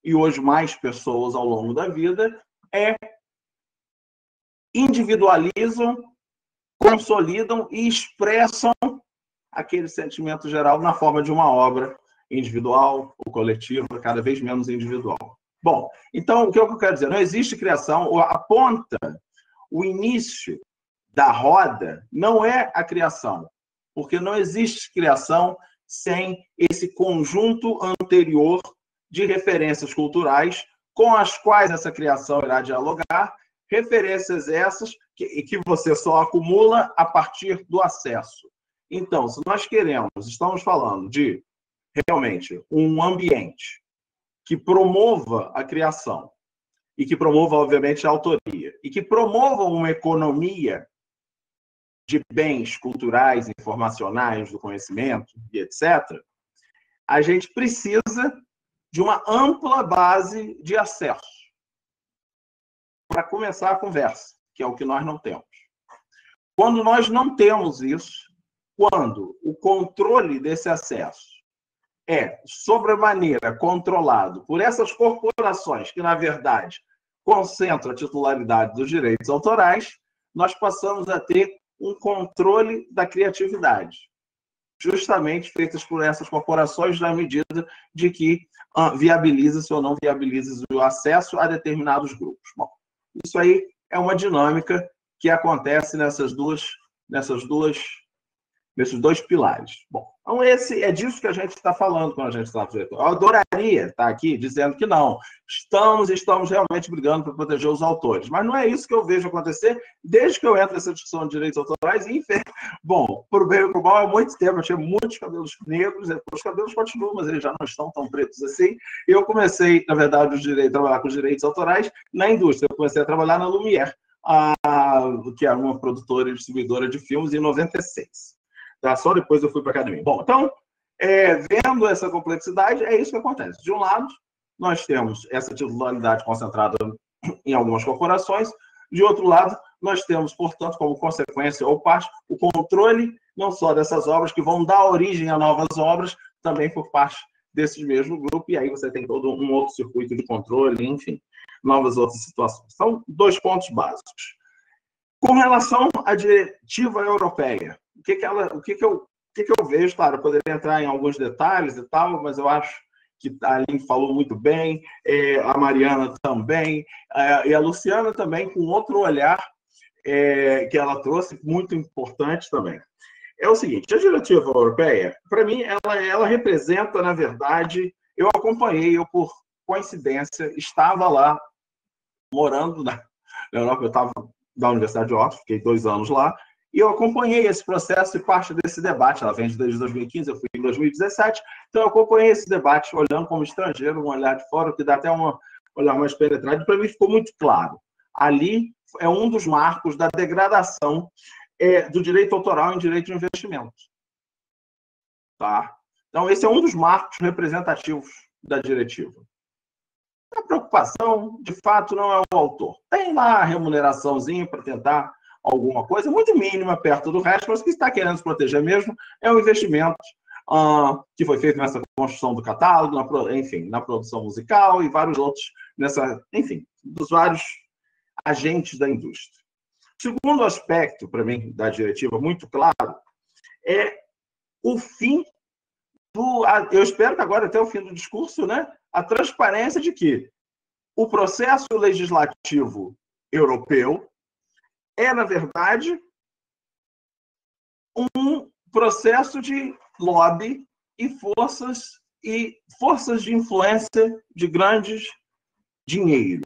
e hoje mais pessoas ao longo da vida, individualizam, consolidam e expressam aquele sentimento geral na forma de uma obra individual ou coletiva, cada vez menos individual. Bom, então, o que eu quero dizer? Não existe criação, a ponta, o início da roda não é a criação, porque não existe criação sem esse conjunto anterior de referências culturais com as quais essa criação irá dialogar, referências essas que você só acumula a partir do acesso. Então, se nós estamos falando de, realmente, um ambiente que promova a criação e que promova, obviamente, a autoria e que promova uma economia de bens culturais, informacionais, do conhecimento e etc., a gente precisa de uma ampla base de acesso para começar a conversa, que é o que nós não temos. Quando nós não temos isso, quando o controle desse acesso é sobremaneira controlado por essas corporações que, na verdade, concentram a titularidade dos direitos autorais, nós passamos a ter um controle da criatividade, justamente feitas por essas corporações na medida de que viabiliza-se ou não viabiliza o acesso a determinados grupos. Bom, isso aí é uma dinâmica que acontece nesses dois pilares. Bom, então é disso que a gente está falando quando a gente está falando. Eu adoraria estar aqui dizendo que não, estamos realmente brigando para proteger os autores, mas não é isso que eu vejo acontecer desde que eu entro nessa discussão de direitos autorais. Bom, por bem ou por mal, há muito tempo eu tinha muitos cabelos negros, os cabelos continuam, mas eles já não estão tão pretos assim. Eu comecei, na verdade, a trabalhar com os direitos autorais na indústria. Eu comecei a trabalhar na Lumière, que é uma produtora e distribuidora de filmes, em 96. Tá? Só depois eu fui para a academia. Bom, então, vendo essa complexidade, é isso que acontece. De um lado, nós temos essa titularidade concentrada em algumas corporações. De outro lado, nós temos, portanto, como consequência ou parte, o controle não só dessas obras que vão dar origem a novas obras, também por parte desse mesmo grupo, e aí você tem todo um outro circuito de controle, enfim, novas outras situações. São dois pontos básicos. Com relação à diretiva europeia, o que eu vejo? Claro, eu poderia entrar em alguns detalhes e tal, mas eu acho que a Aline falou muito bem, a Mariana também, e a Luciana também, com outro olhar que ela trouxe, muito importante também. É o seguinte, a diretiva europeia, para mim, ela representa, na verdade, eu acompanhei, eu por coincidência, estava lá, morando na Europa, eu estava da Universidade de Oxford, fiquei 2 anos lá, e eu acompanhei esse processo e parte desse debate. Ela vem desde 2015, eu fui em 2017, então eu acompanhei esse debate olhando como estrangeiro, um olhar de fora, que dá até um olhar mais penetrado, e para mim ficou muito claro. Ali é um dos marcos da degradação do direito autoral em direito de investimento. Tá? Então, esse é um dos marcos representativos da diretiva. A preocupação, de fato, não é o autor. Tem lá a remuneraçãozinha para tentar alguma coisa muito mínima perto do resto, mas o que está querendo se proteger mesmo é o investimento que foi feito nessa construção do catálogo, enfim, na produção musical e vários outros, enfim, dos vários agentes da indústria. O segundo aspecto, para mim, da diretiva, muito claro, é o fim eu espero que agora, até o fim do discurso, né, a transparência de que o processo legislativo europeu é, na verdade, um processo de lobby e forças de influência de grandes dinheiro.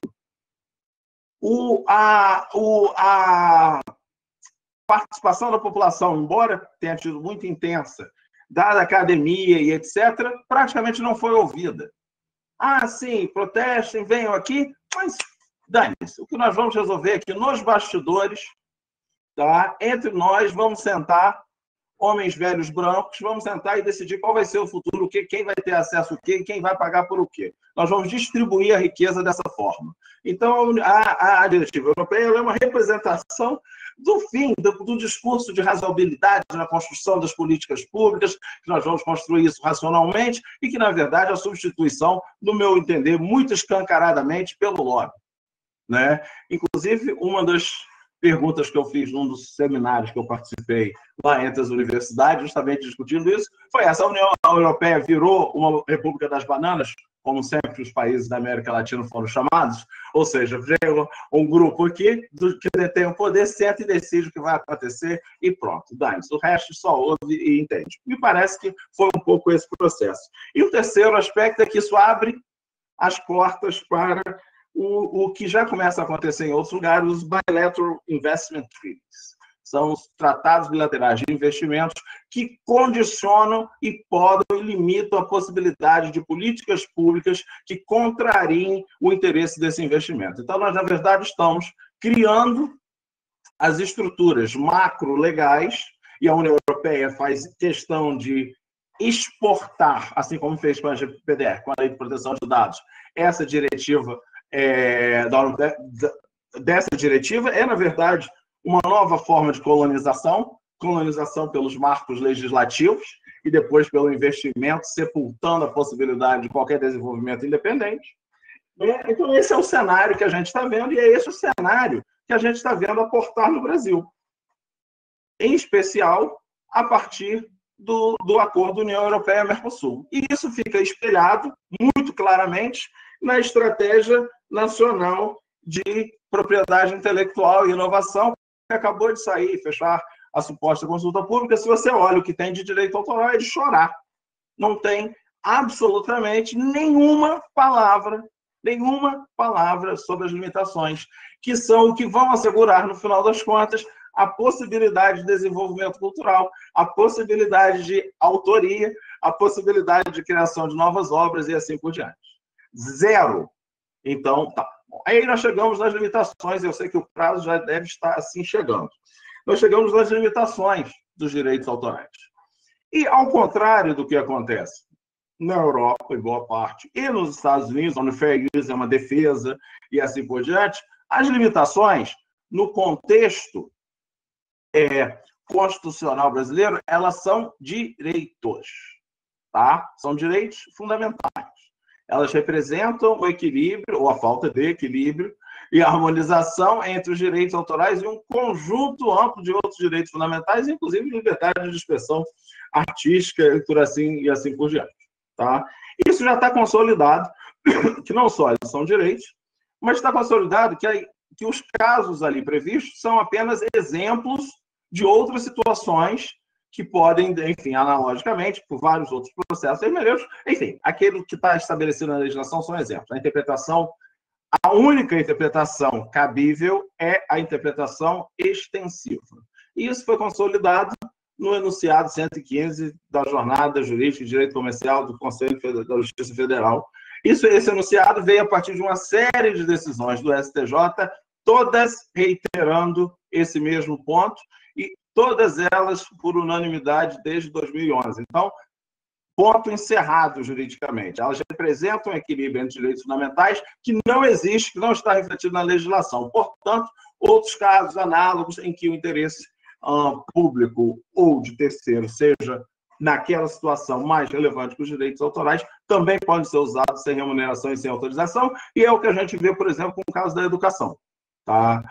A participação da população, embora tenha sido muito intensa, da academia e etc., praticamente não foi ouvida. Sim, protestem, venham aqui, mas dane-se. O que nós vamos resolver aqui nos bastidores, tá? Entre nós, vamos sentar, homens velhos brancos, vamos sentar e decidir qual vai ser o futuro, quem vai ter acesso ao quê e quem vai pagar por o quê. Nós vamos distribuir a riqueza dessa forma. Então, a diretiva europeia é uma representação do fim do discurso de razoabilidade na construção das políticas públicas, que nós vamos construir isso racionalmente e que, na verdade, é a substituição, no meu entender, muito escancaradamente pelo lobby. Né? Inclusive, uma das perguntas que eu fiz num dos seminários que eu participei lá entre as universidades, justamente discutindo isso, foi essa: a União Europeia virou uma república das bananas, como sempre os países da América Latina foram chamados, ou seja, veio um grupo aqui que detém o poder, senta e decide o que vai acontecer e pronto, dane-se. O resto só ouve e entende. Me parece que foi um pouco esse processo. E o terceiro aspecto é que isso abre as portas para o que já começa a acontecer em outros lugares, os Bilateral Investment Treaties. São os tratados bilaterais de investimentos que condicionam e podem e limitam a possibilidade de políticas públicas que contrariem o interesse desse investimento. Então, nós, na verdade, estamos criando as estruturas macro-legais, e a União Europeia faz questão de exportar, assim como fez com a GDPR, com a Lei de Proteção de Dados, essa diretiva dessa diretiva na verdade, uma nova forma de colonização pelos marcos legislativos, e depois pelo investimento, sepultando a possibilidade de qualquer desenvolvimento independente. Então, esse é o cenário que a gente está vendo, e é esse o cenário que a gente está vendo aportar no Brasil. Em especial, a partir do acordo União Europeia-Mercosul. E isso fica espelhado muito claramente na estratégia nacional de propriedade intelectual e inovação, que acabou de sair, fechar a suposta consulta pública. Se você olha o que tem de direito autoral, é de chorar. Não tem absolutamente nenhuma palavra sobre as limitações, que são o que vão assegurar, no final das contas, a possibilidade de desenvolvimento cultural, a possibilidade de autoria, a possibilidade de criação de novas obras e assim por diante. Zero. Então, tá. Aí nós chegamos nas limitações, eu sei que o prazo já deve estar assim chegando. Nós chegamos nas limitações dos direitos autorais. E, ao contrário do que acontece na Europa, em boa parte, e nos Estados Unidos, onde o fair use é uma defesa e assim por diante, as limitações, no contexto constitucional brasileiro, elas são direitos, tá? São direitos fundamentais. Elas representam o equilíbrio, ou a falta de equilíbrio, e a harmonização entre os direitos autorais e um conjunto amplo de outros direitos fundamentais, inclusive liberdade de expressão artística e assim por diante. Tá? Isso já está consolidado, que não só eles são direitos, mas está consolidado que os casos ali previstos são apenas exemplos de outras situações que podem, enfim, analogicamente, por vários outros processos vermelhos, enfim, aquilo que está estabelecido na legislação são exemplos. A única interpretação cabível é a interpretação extensiva. E isso foi consolidado no enunciado 115 da Jornada Jurídica e Direito Comercial do Conselho da Justiça Federal. Esse enunciado veio a partir de uma série de decisões do STJ, todas reiterando esse mesmo ponto, e todas elas por unanimidade desde 2011. Então, ponto encerrado juridicamente. Elas representam um equilíbrio entre direitos fundamentais que não existe, que não está refletido na legislação. Portanto, outros casos análogos em que o interesse público ou de terceiro seja naquela situação mais relevante que os direitos autorais, também podem ser usados sem remuneração e sem autorização, e é o que a gente vê, por exemplo, no caso da educação. Tá?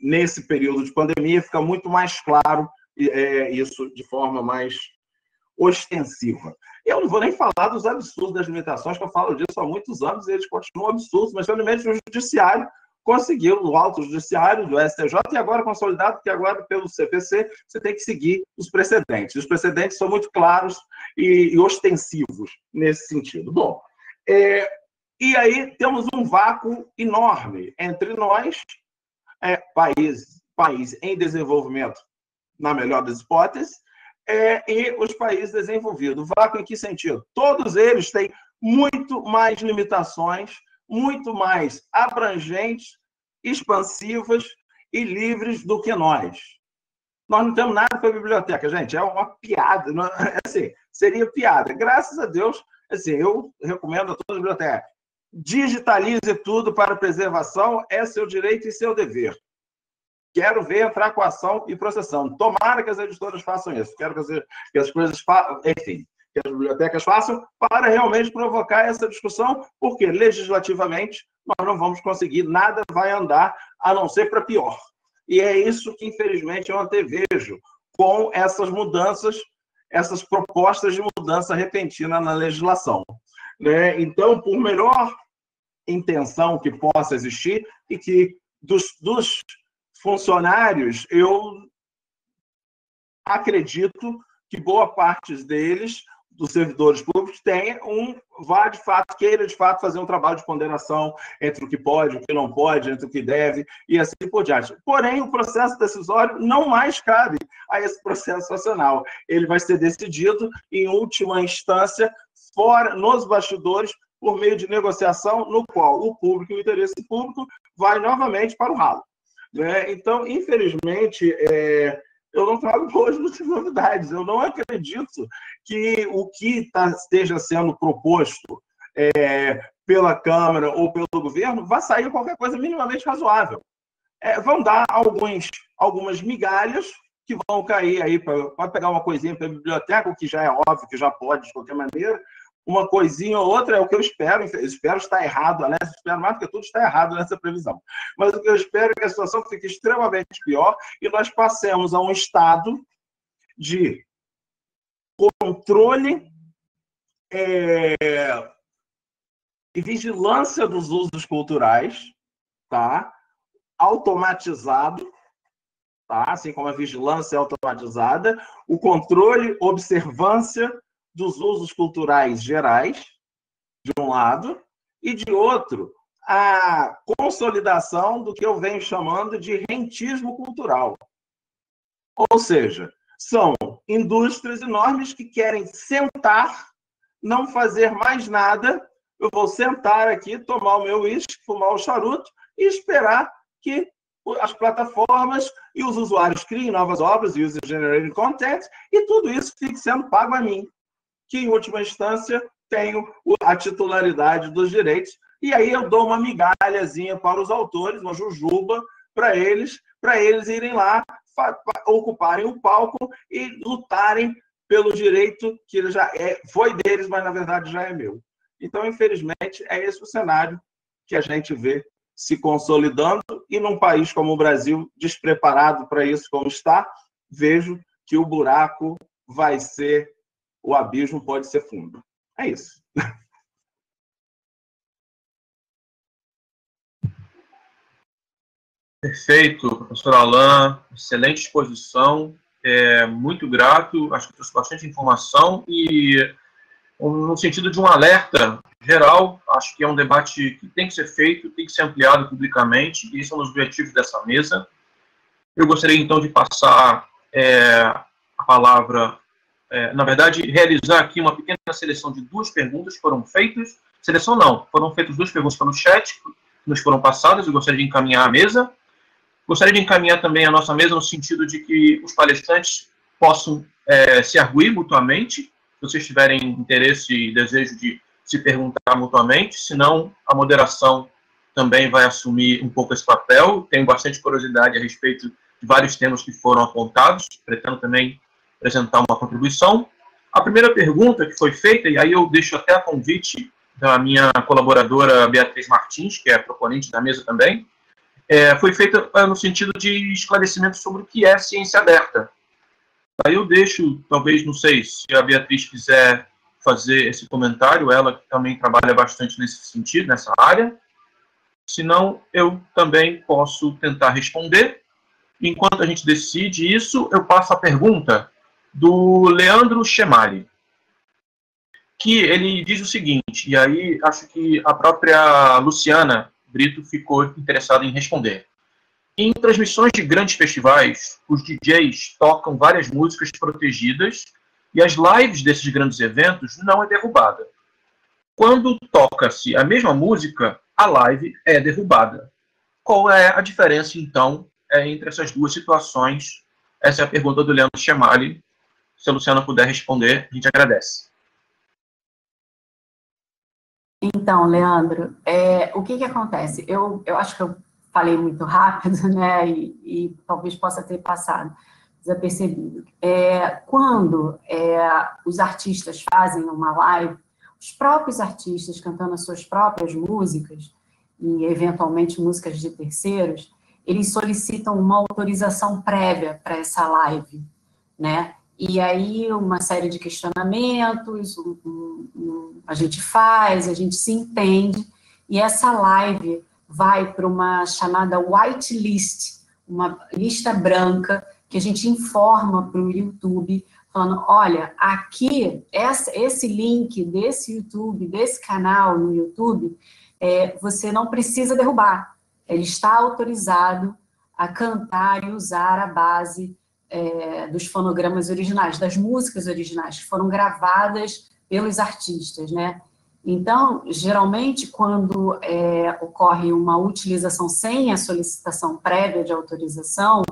Nesse período de pandemia, fica muito mais claro isso de forma mais ostensiva. Eu não vou nem falar dos absurdos das limitações, que eu falo disso há muitos anos, e eles continuam absurdos, mas felizmente o Judiciário conseguiu, no Alto Judiciário, do STJ, e agora consolidado, que agora pelo CPC, você tem que seguir os precedentes. Os precedentes são muito claros e ostensivos nesse sentido. Bom, e aí temos um vácuo enorme entre nós, país em desenvolvimento, na melhor das hipóteses, e os países desenvolvidos. Vácuo em que sentido? Todos eles têm muito mais limitações, muito mais abrangentes, expansivas e livres do que nós. Nós não temos nada para a biblioteca, gente. É uma piada. Não, assim, seria piada. Graças a Deus, assim, eu recomendo a toda a biblioteca. Digitalize tudo para preservação, é seu direito e seu dever. Quero ver entrar com ação e processão. Tomara que as editoras façam isso. Quero que as coisas façam, enfim, que as bibliotecas façam para realmente provocar essa discussão, porque legislativamente nós não vamos conseguir, nada vai andar, a não ser para pior. E é isso que, infelizmente, eu antevejo com essas mudanças, essas propostas de mudança repentina na legislação. Então, por melhor intenção que possa existir, e que dos funcionários, eu acredito que boa parte deles, dos servidores públicos, queira de fato fazer um trabalho de ponderação entre o que pode, o que não pode, entre o que deve, e assim por diante. Porém, o processo decisório não mais cabe a esse processo nacional. Ele vai ser decidido, em última instância, fora, nos bastidores, por meio de negociação, no qual o público e o interesse público vai novamente para o ralo. Então, infelizmente, eu não trago hoje muitas novidades. Eu não acredito que o que esteja sendo proposto pela Câmara ou pelo governo vá sair qualquer coisa minimamente razoável. Vão dar algumas migalhas, que vão cair aí, pode pegar uma coisinha para a biblioteca, o que já é óbvio, que já pode, de qualquer maneira, uma coisinha ou outra é o que eu espero estar errado, aliás, espero mais porque tudo está errado nessa previsão, mas o que eu espero é que a situação fique extremamente pior e nós passemos a um estado de controle e vigilância dos usos culturais, tá? Automatizado, tá? Assim como a vigilância é automatizada, o controle, observância dos usos culturais gerais, de um lado, e de outro, a consolidação do que eu venho chamando de rentismo cultural. Ou seja, são indústrias enormes que querem sentar, não fazer mais nada. Eu vou sentar aqui, tomar o meu uísque, fumar o charuto e esperar que as plataformas e os usuários criem novas obras, user-generated content, e tudo isso fique sendo pago a mim, que, em última instância, tenho a titularidade dos direitos. E aí eu dou uma migalhazinha para os autores, uma jujuba para eles irem lá, ocuparem o palco e lutarem pelo direito que já foi deles, mas, na verdade, já é meu. Então, infelizmente, é esse o cenário que a gente vê se consolidando, e num país como o Brasil, despreparado para isso como está, vejo que o buraco vai ser, o abismo pode ser fundo. É isso. Perfeito, professor Alain, excelente exposição, muito grato, acho que trouxe bastante informação e, no sentido de um alerta geral, acho que é um debate que tem que ser feito, tem que ser ampliado publicamente, e esse é um dos objetivos dessa mesa. Eu gostaria, então, de passar a palavra, na verdade, realizar aqui uma pequena seleção de 2 perguntas que foram feitas. Seleção não, foram feitas 2 perguntas pelo chat, que nos foram passadas, eu gostaria de encaminhar à mesa. Gostaria de encaminhar também a nossa mesa no sentido de que os palestrantes possam se arguir mutuamente, se vocês tiverem interesse e desejo de se perguntar mutuamente, senão a moderação também vai assumir um pouco esse papel. Tenho bastante curiosidade a respeito de vários temas que foram apontados, pretendo também apresentar uma contribuição. A primeira pergunta que foi feita, e aí eu deixo até a convite da minha colaboradora Beatriz Martins, que é proponente da mesa também, foi feita no sentido de esclarecimento sobre o que é ciência aberta. Aí eu deixo, talvez, não sei, se a Beatriz quiser fazer esse comentário, ela que também trabalha bastante nesse sentido, nessa área. Senão, eu também posso tentar responder. Enquanto a gente decide isso, eu passo a pergunta do Leandro Chemali, que ele diz o seguinte, e aí acho que a própria Luciana Brito ficou interessada em responder. Em transmissões de grandes festivais, os DJs tocam várias músicas protegidas e as lives desses grandes eventos não é derrubada. Quando toca-se a mesma música, a live é derrubada. Qual é a diferença, então, entre essas 2 situações? Essa é a pergunta do Leandro Chemali. Se a Luciana puder responder, a gente agradece. Então, Leandro, o que acontece? Eu acho que eu falei muito rápido, né, e talvez possa ter passado desapercebido. Quando os artistas fazem uma live, os próprios artistas cantando as suas próprias músicas, e eventualmente músicas de terceiros, eles solicitam uma autorização prévia para essa live, né? E aí uma série de questionamentos, a gente faz, a gente se entende, e essa live vai para uma chamada white list, uma lista branca, que a gente informa para o YouTube, falando, olha, aqui, esse link desse YouTube, desse canal no YouTube, você não precisa derrubar, ele está autorizado a cantar e usar a base dos fonogramas originais, das músicas originais, que foram gravadas pelos artistas, né? Então, geralmente, quando ocorre uma utilização sem a solicitação prévia de autorização,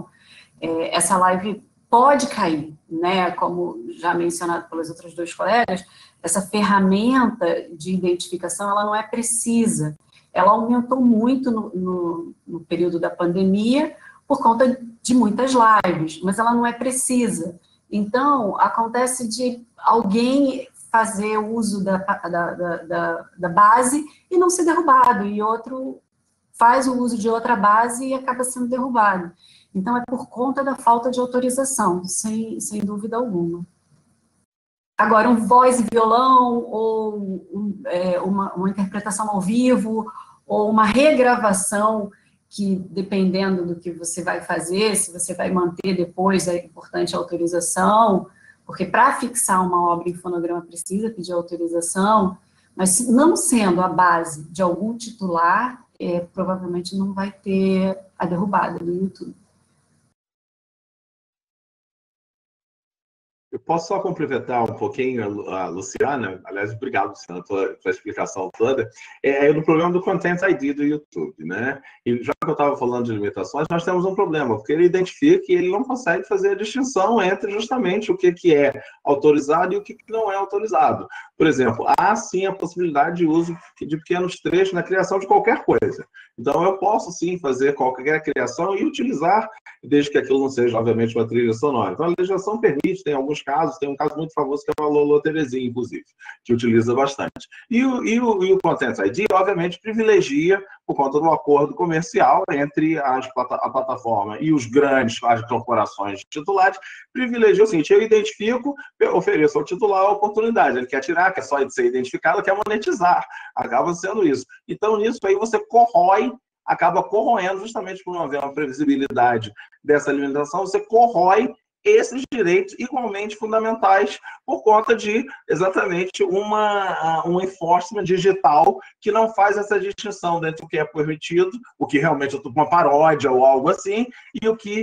essa live pode cair, né? Como já mencionado pelos outros 2 colegas, essa ferramenta de identificação, ela não é precisa. Ela aumentou muito no período da pandemia, por conta de muitas lives, mas ela não é precisa. Então, acontece de alguém fazer uso da base e não ser derrubado, e outro faz o uso de outra base e acaba sendo derrubado. Então, é por conta da falta de autorização, sem dúvida alguma. Agora, um voz e violão, ou uma interpretação ao vivo, ou uma regravação, que dependendo do que você vai fazer, se você vai manter depois, é importante a autorização, porque para fixar uma obra em fonograma precisa pedir autorização, mas não sendo a base de algum titular, provavelmente não vai ter a derrubada do YouTube. Eu posso só complementar um pouquinho a Luciana? Aliás, obrigado, Luciana, pela explicação toda. No problema do Content ID do YouTube, né? E já que eu estava falando de limitações, nós temos um problema, porque ele identifica e ele não consegue fazer a distinção entre justamente o que é autorizado e o que não é autorizado. Por exemplo, há sim a possibilidade de uso de pequenos trechos na criação de qualquer coisa. Então, eu posso sim fazer qualquer criação e utilizar, desde que aquilo não seja, obviamente, uma trilha sonora. Então, a legislação permite, tem alguns casos, tem um caso muito famoso que é a Lolo Terezinha, inclusive, que utiliza bastante. E o Content ID, obviamente, privilegia, por conta do acordo comercial entre a plataforma e os grandes, as corporações titulares, privilegia o seguinte: eu identifico, eu ofereço ao titular a oportunidade, ele quer tirar, quer só ser identificado, quer monetizar, acaba sendo isso. Então, nisso aí você acaba corroendo, justamente por não haver uma previsibilidade dessa limitação, você corrói esses direitos igualmente fundamentais por conta de, exatamente, um enforcement digital que não faz essa distinção entre o que é permitido, o que realmente é uma paródia ou algo assim, e o que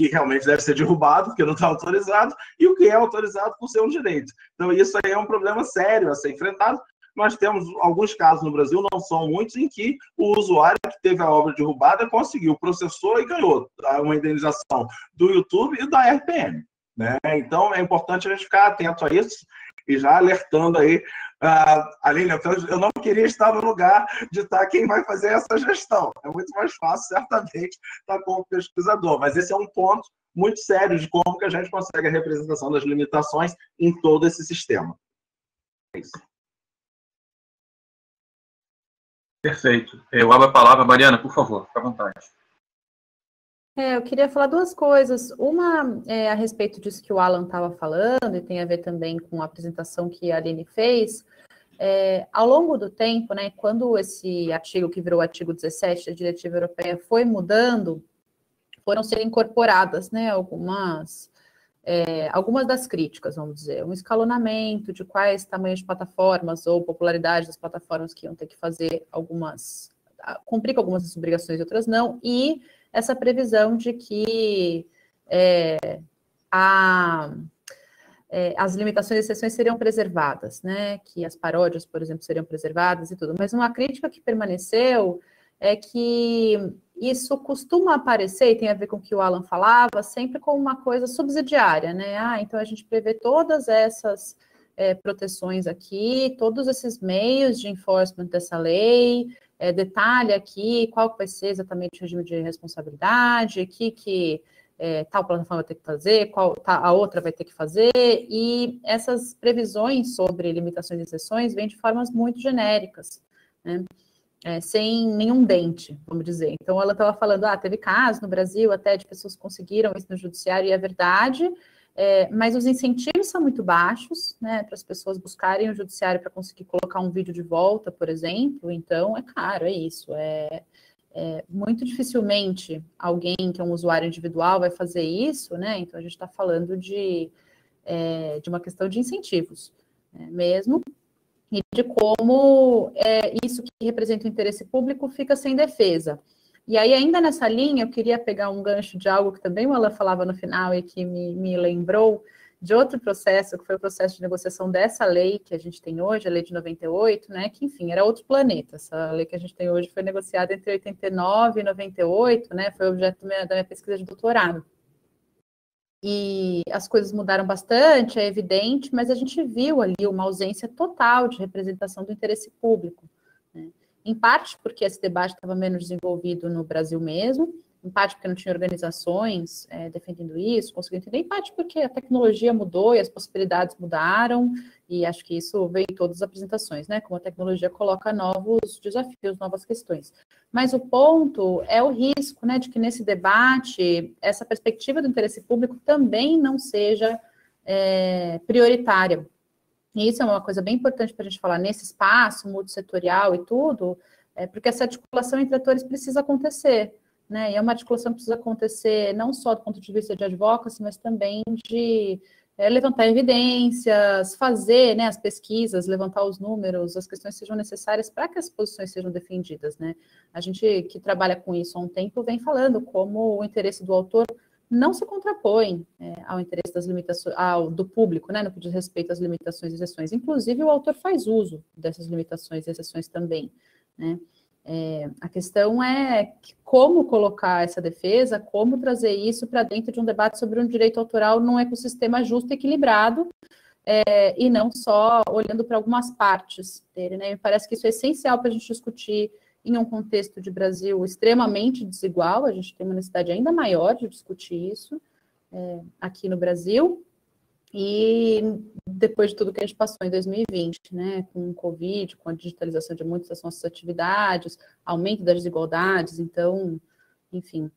realmente deve ser derrubado, porque não está autorizado, e o que é autorizado por ser um direito. Então, isso aí é um problema sério a ser enfrentado. Nós temos alguns casos no Brasil, não são muitos, em que o usuário que teve a obra derrubada conseguiu, processou e ganhou uma indenização do YouTube e da RPM, né? Então, é importante a gente ficar atento a isso e já alertando aí. Aline, eu não queria estar no lugar de estar quem vai fazer essa gestão. É muito mais fácil, certamente, estar como pesquisador, mas esse é um ponto muito sério de como que a gente consegue a representação das limitações em todo esse sistema. É isso. Perfeito. Eu abro a palavra. Mariana, por favor, fique à vontade. Eu queria falar duas coisas. Uma é a respeito disso que o Alan estava falando, e tem a ver também com a apresentação que a Aline fez. Ao longo do tempo, né, quando esse artigo, que virou o artigo 17 da Diretiva Europeia, foi mudando, foram sendo incorporadas, né, algumas das críticas, vamos dizer, um escalonamento de quais tamanhos de plataformas ou popularidade das plataformas que iam ter que fazer cumprir com algumas das obrigações e outras não, e essa previsão de que as limitações e exceções seriam preservadas, né, que as paródias, por exemplo, seriam preservadas e tudo, mas uma crítica que permaneceu é que isso costuma aparecer, e tem a ver com o que o Alan falava, sempre como uma coisa subsidiária, né? Então a gente prevê todas essas proteções aqui, todos esses meios de enforcement dessa lei, detalha aqui qual vai ser exatamente o regime de responsabilidade, que tal plataforma vai ter que fazer, qual a outra vai ter que fazer, e essas previsões sobre limitações e exceções vêm de formas muito genéricas, né? Sem nenhum dente, vamos dizer. Então, ela estava falando, teve casos no Brasil até de pessoas que conseguiram isso no judiciário, e é verdade, mas os incentivos são muito baixos, né, para as pessoas buscarem o judiciário para conseguir colocar um vídeo de volta, por exemplo. Então, é caro, é isso. Muito dificilmente alguém que é um usuário individual vai fazer isso, né? Então, a gente está falando de uma questão de incentivos, né, mesmo, e de como isso que representa o interesse público fica sem defesa. E aí, ainda nessa linha, eu queria pegar um gancho de algo que também o Alan falava no final e que me lembrou de outro processo, que foi o processo de negociação dessa lei que a gente tem hoje, a lei de 98, né, que, enfim, era outro planeta. Essa lei que a gente tem hoje foi negociada entre 89 e 98, né, foi objeto da minha pesquisa de doutorado. E as coisas mudaram bastante, é evidente, mas a gente viu ali uma ausência total de representação do interesse público, né? Em parte porque esse debate estava menos desenvolvido no Brasil mesmo, em parte porque não tinha organizações defendendo isso, consegui entender, em parte porque a tecnologia mudou e as possibilidades mudaram, e acho que isso veio em todas as apresentações, né? Como a tecnologia coloca novos desafios, novas questões. Mas o ponto é o risco, né, de que nesse debate, essa perspectiva do interesse público também não seja prioritária. E isso é uma coisa bem importante para a gente falar nesse espaço multissetorial e tudo, porque essa articulação entre atores precisa acontecer, né? E é uma articulação que precisa acontecer não só do ponto de vista de advocacy, mas também de levantar evidências, fazer, né, as pesquisas, levantar os números, as questões sejam necessárias para que as posições sejam defendidas, né? A gente que trabalha com isso há um tempo vem falando como o interesse do autor não se contrapõe ao interesse das limitações, do público, né, no que diz respeito às limitações e exceções. Inclusive, o autor faz uso dessas limitações e exceções também, né? A questão é como colocar essa defesa, como trazer isso para dentro de um debate sobre um direito autoral num ecossistema justo e equilibrado, e não só olhando para algumas partes dele, né? Me parece que isso é essencial para a gente discutir em um contexto de Brasil extremamente desigual. A gente tem uma necessidade ainda maior de discutir isso aqui no Brasil, e depois de tudo que a gente passou em 2020, né, com o Covid, com a digitalização de muitas das nossas atividades, aumento das desigualdades, então, enfim,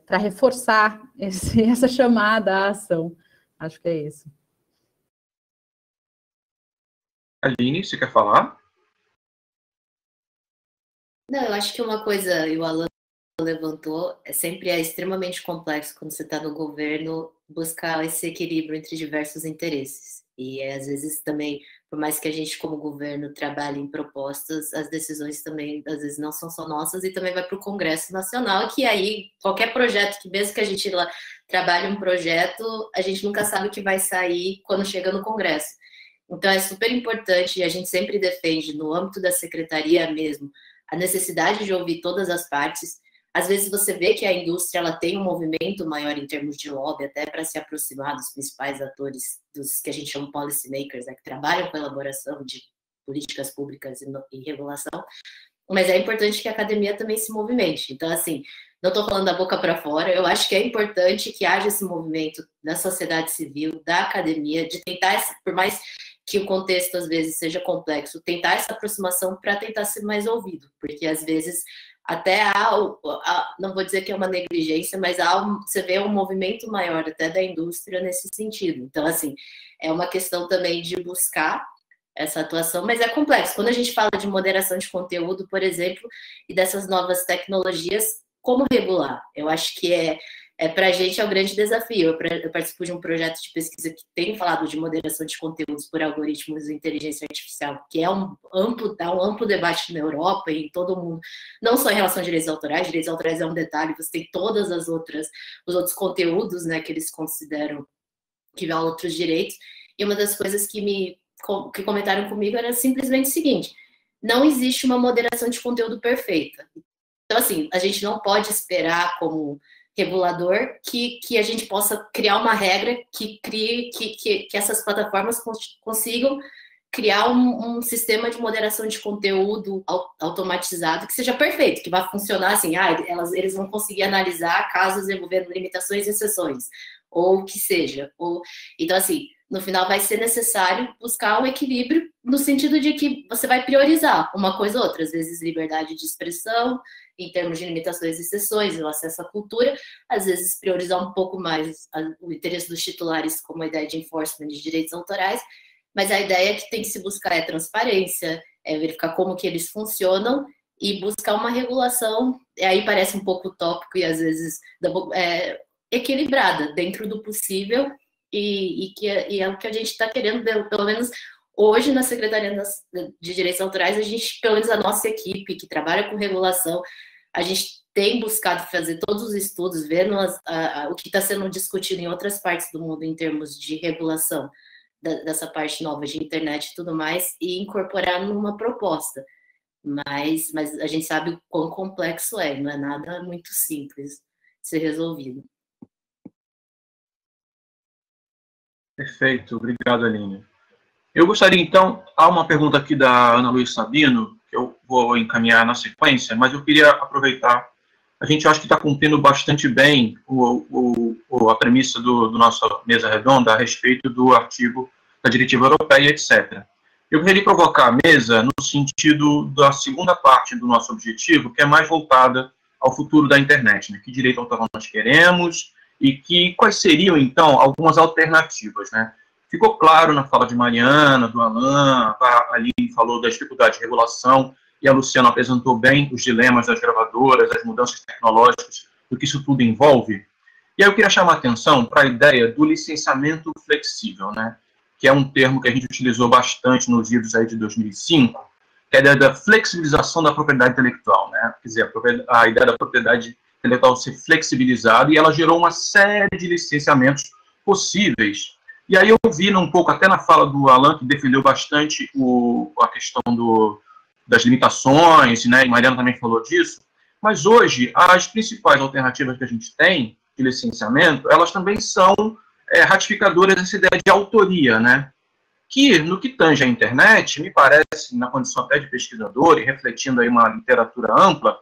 para reforçar essa chamada à ação, acho que é isso. Aline, você quer falar? Não, eu acho que uma coisa, e o Alan levantou, sempre é extremamente complexo quando você está no governo buscar esse equilíbrio entre diversos interesses. E às vezes também, por mais que a gente como governo trabalhe em propostas, as decisões também às vezes não são só nossas, e também vai para o Congresso Nacional, que aí qualquer projeto, que mesmo que a gente lá trabalhe um projeto, a gente nunca sabe o que vai sair quando chega no Congresso. Então é super importante, e a gente sempre defende no âmbito da secretaria mesmo, a necessidade de ouvir todas as partes. Às vezes você vê que a indústria ela tem um movimento maior em termos de lobby, até para se aproximar dos principais atores, dos que a gente chama policy makers, que trabalham com a elaboração de políticas públicas e regulação, mas é importante que a academia também se movimente. Então, assim, não estou falando da boca para fora, eu acho que é importante que haja esse movimento da sociedade civil, da academia, de tentar, por mais que o contexto às vezes seja complexo, tentar essa aproximação para tentar ser mais ouvido, porque às vezes até não vou dizer que é uma negligência, mas você vê um movimento maior até da indústria nesse sentido. Então, assim, é uma questão também de buscar essa atuação, mas é complexo. Quando a gente fala de moderação de conteúdo, por exemplo, e dessas novas tecnologias, como regular? Eu acho que para a gente é o grande desafio. Eu participo de um projeto de pesquisa que tem falado de moderação de conteúdos por algoritmos de inteligência artificial, que é um amplo debate na Europa e em todo o mundo, não só em relação a direitos autorais é um detalhe, você tem todas os outros conteúdos, né, que eles consideram que violam outros direitos, e uma das coisas que comentaram comigo era simplesmente o seguinte: não existe uma moderação de conteúdo perfeita. Então, assim, a gente não pode esperar como regulador que a gente possa criar uma regra que essas plataformas consigam criar um sistema de moderação de conteúdo automatizado que seja perfeito, que vá funcionar assim, eles vão conseguir analisar casos envolvendo limitações e exceções, ou o que seja. Então, assim, no final vai ser necessário buscar um equilíbrio no sentido de que você vai priorizar uma coisa ou outra, às vezes liberdade de expressão, em termos de limitações e exceções, o acesso à cultura, às vezes priorizar um pouco mais o interesse dos titulares como a ideia de enforcement de direitos autorais, mas a ideia que tem que se buscar é transparência, é verificar como que eles funcionam e buscar uma regulação, aí parece um pouco utópico e às vezes equilibrada, dentro do possível, e é o que a gente está querendo, pelo menos hoje na Secretaria de Direitos Autorais, a gente, pelo menos a nossa equipe que trabalha com regulação, a gente tem buscado fazer todos os estudos, vendo o que está sendo discutido em outras partes do mundo em termos de regulação dessa parte nova de internet e tudo mais, e incorporar numa proposta. Mas a gente sabe o quão complexo não é nada muito simples de ser resolvido. Perfeito, obrigado, Aline. Eu gostaria, então, há uma pergunta aqui da Ana Luiz Sabino, que eu vou encaminhar na sequência, mas eu queria aproveitar a gente acha que está cumprindo bastante bem a premissa do nossa mesa redonda a respeito do artigo da diretiva europeia, etc. Eu queria provocar a mesa no sentido da segunda parte do nosso objetivo, que é mais voltada ao futuro da internet, né? Que direito autoral nós queremos e quais seriam, então, algumas alternativas, né? Ficou claro na fala de Mariana, do Alan, a Aline falou da dificuldade de regulação, e a Luciana apresentou bem os dilemas das gravadoras, as mudanças tecnológicas, do que isso tudo envolve. E aí eu queria chamar a atenção para a ideia do licenciamento flexível, né? Que é um termo que a gente utilizou bastante nos idos aí de 2005, que é a ideia da flexibilização da propriedade intelectual, né? Quer dizer, a ideia da propriedade intelectual ser flexibilizada, e ela gerou uma série de licenciamentos possíveis. E aí eu vi um pouco, até na fala do Alan, que defendeu bastante a questão das limitações, né, e Mariana também falou disso, mas hoje as principais alternativas que a gente tem de licenciamento, elas também são ratificadoras dessa ideia de autoria, né, que no que tange à internet, me parece, na condição até de pesquisador e refletindo aí uma literatura ampla,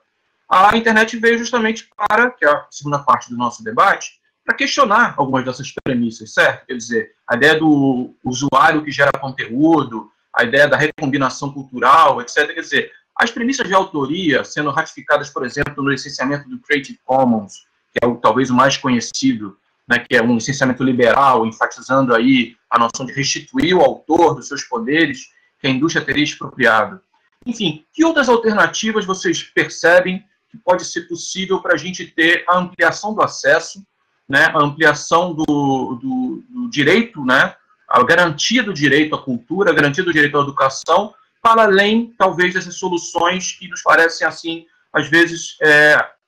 a internet veio justamente para, que é a segunda parte do nosso debate, para questionar algumas dessas premissas, certo? Quer dizer, a ideia do usuário que gera conteúdo, a ideia da recombinação cultural, etc. Quer dizer, as premissas de autoria sendo ratificadas, por exemplo, no licenciamento do Creative Commons, que é talvez o mais conhecido, né, que é um licenciamento liberal, enfatizando aí a noção de restituir o autor dos seus poderes que a indústria teria expropriado. Enfim, que outras alternativas vocês percebem que pode ser possível para a gente ter a ampliação do acesso, né, a ampliação do direito, né, a garantia do direito à cultura, a garantia do direito à educação, para além, talvez, dessas soluções que nos parecem, assim, às vezes,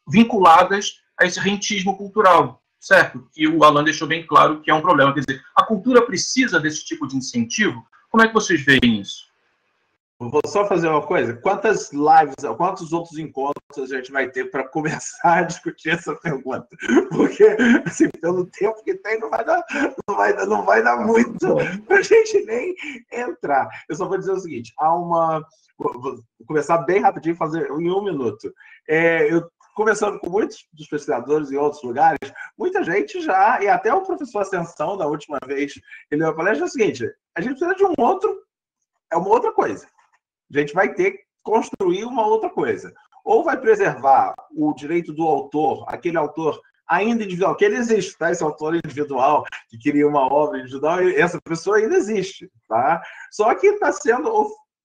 vinculadas a esse rentismo cultural, certo? Que o Alan deixou bem claro que é um problema. Quer dizer, a cultura precisa desse tipo de incentivo? Como é que vocês veem isso? Vou só fazer uma coisa. Quantas lives, quantos outros encontros a gente vai ter para começar a discutir essa pergunta? Porque, assim, pelo tempo que tem, não vai dar muito para a gente nem entrar. Eu só vou dizer o seguinte, vou começar bem rapidinho, fazer em 1 minuto. Eu conversando com muitos dos pesquisadores em outros lugares, muita gente já, e até o professor Ascensão, da última vez, ele deu a palestra, é o seguinte, a gente precisa de uma outra coisa. A gente vai ter que construir uma outra coisa. Ou vai preservar o direito do autor, aquele autor ainda individual, que ele existe, tá? Esse autor individual que queria uma obra individual, essa pessoa ainda existe, tá? Só que está sendo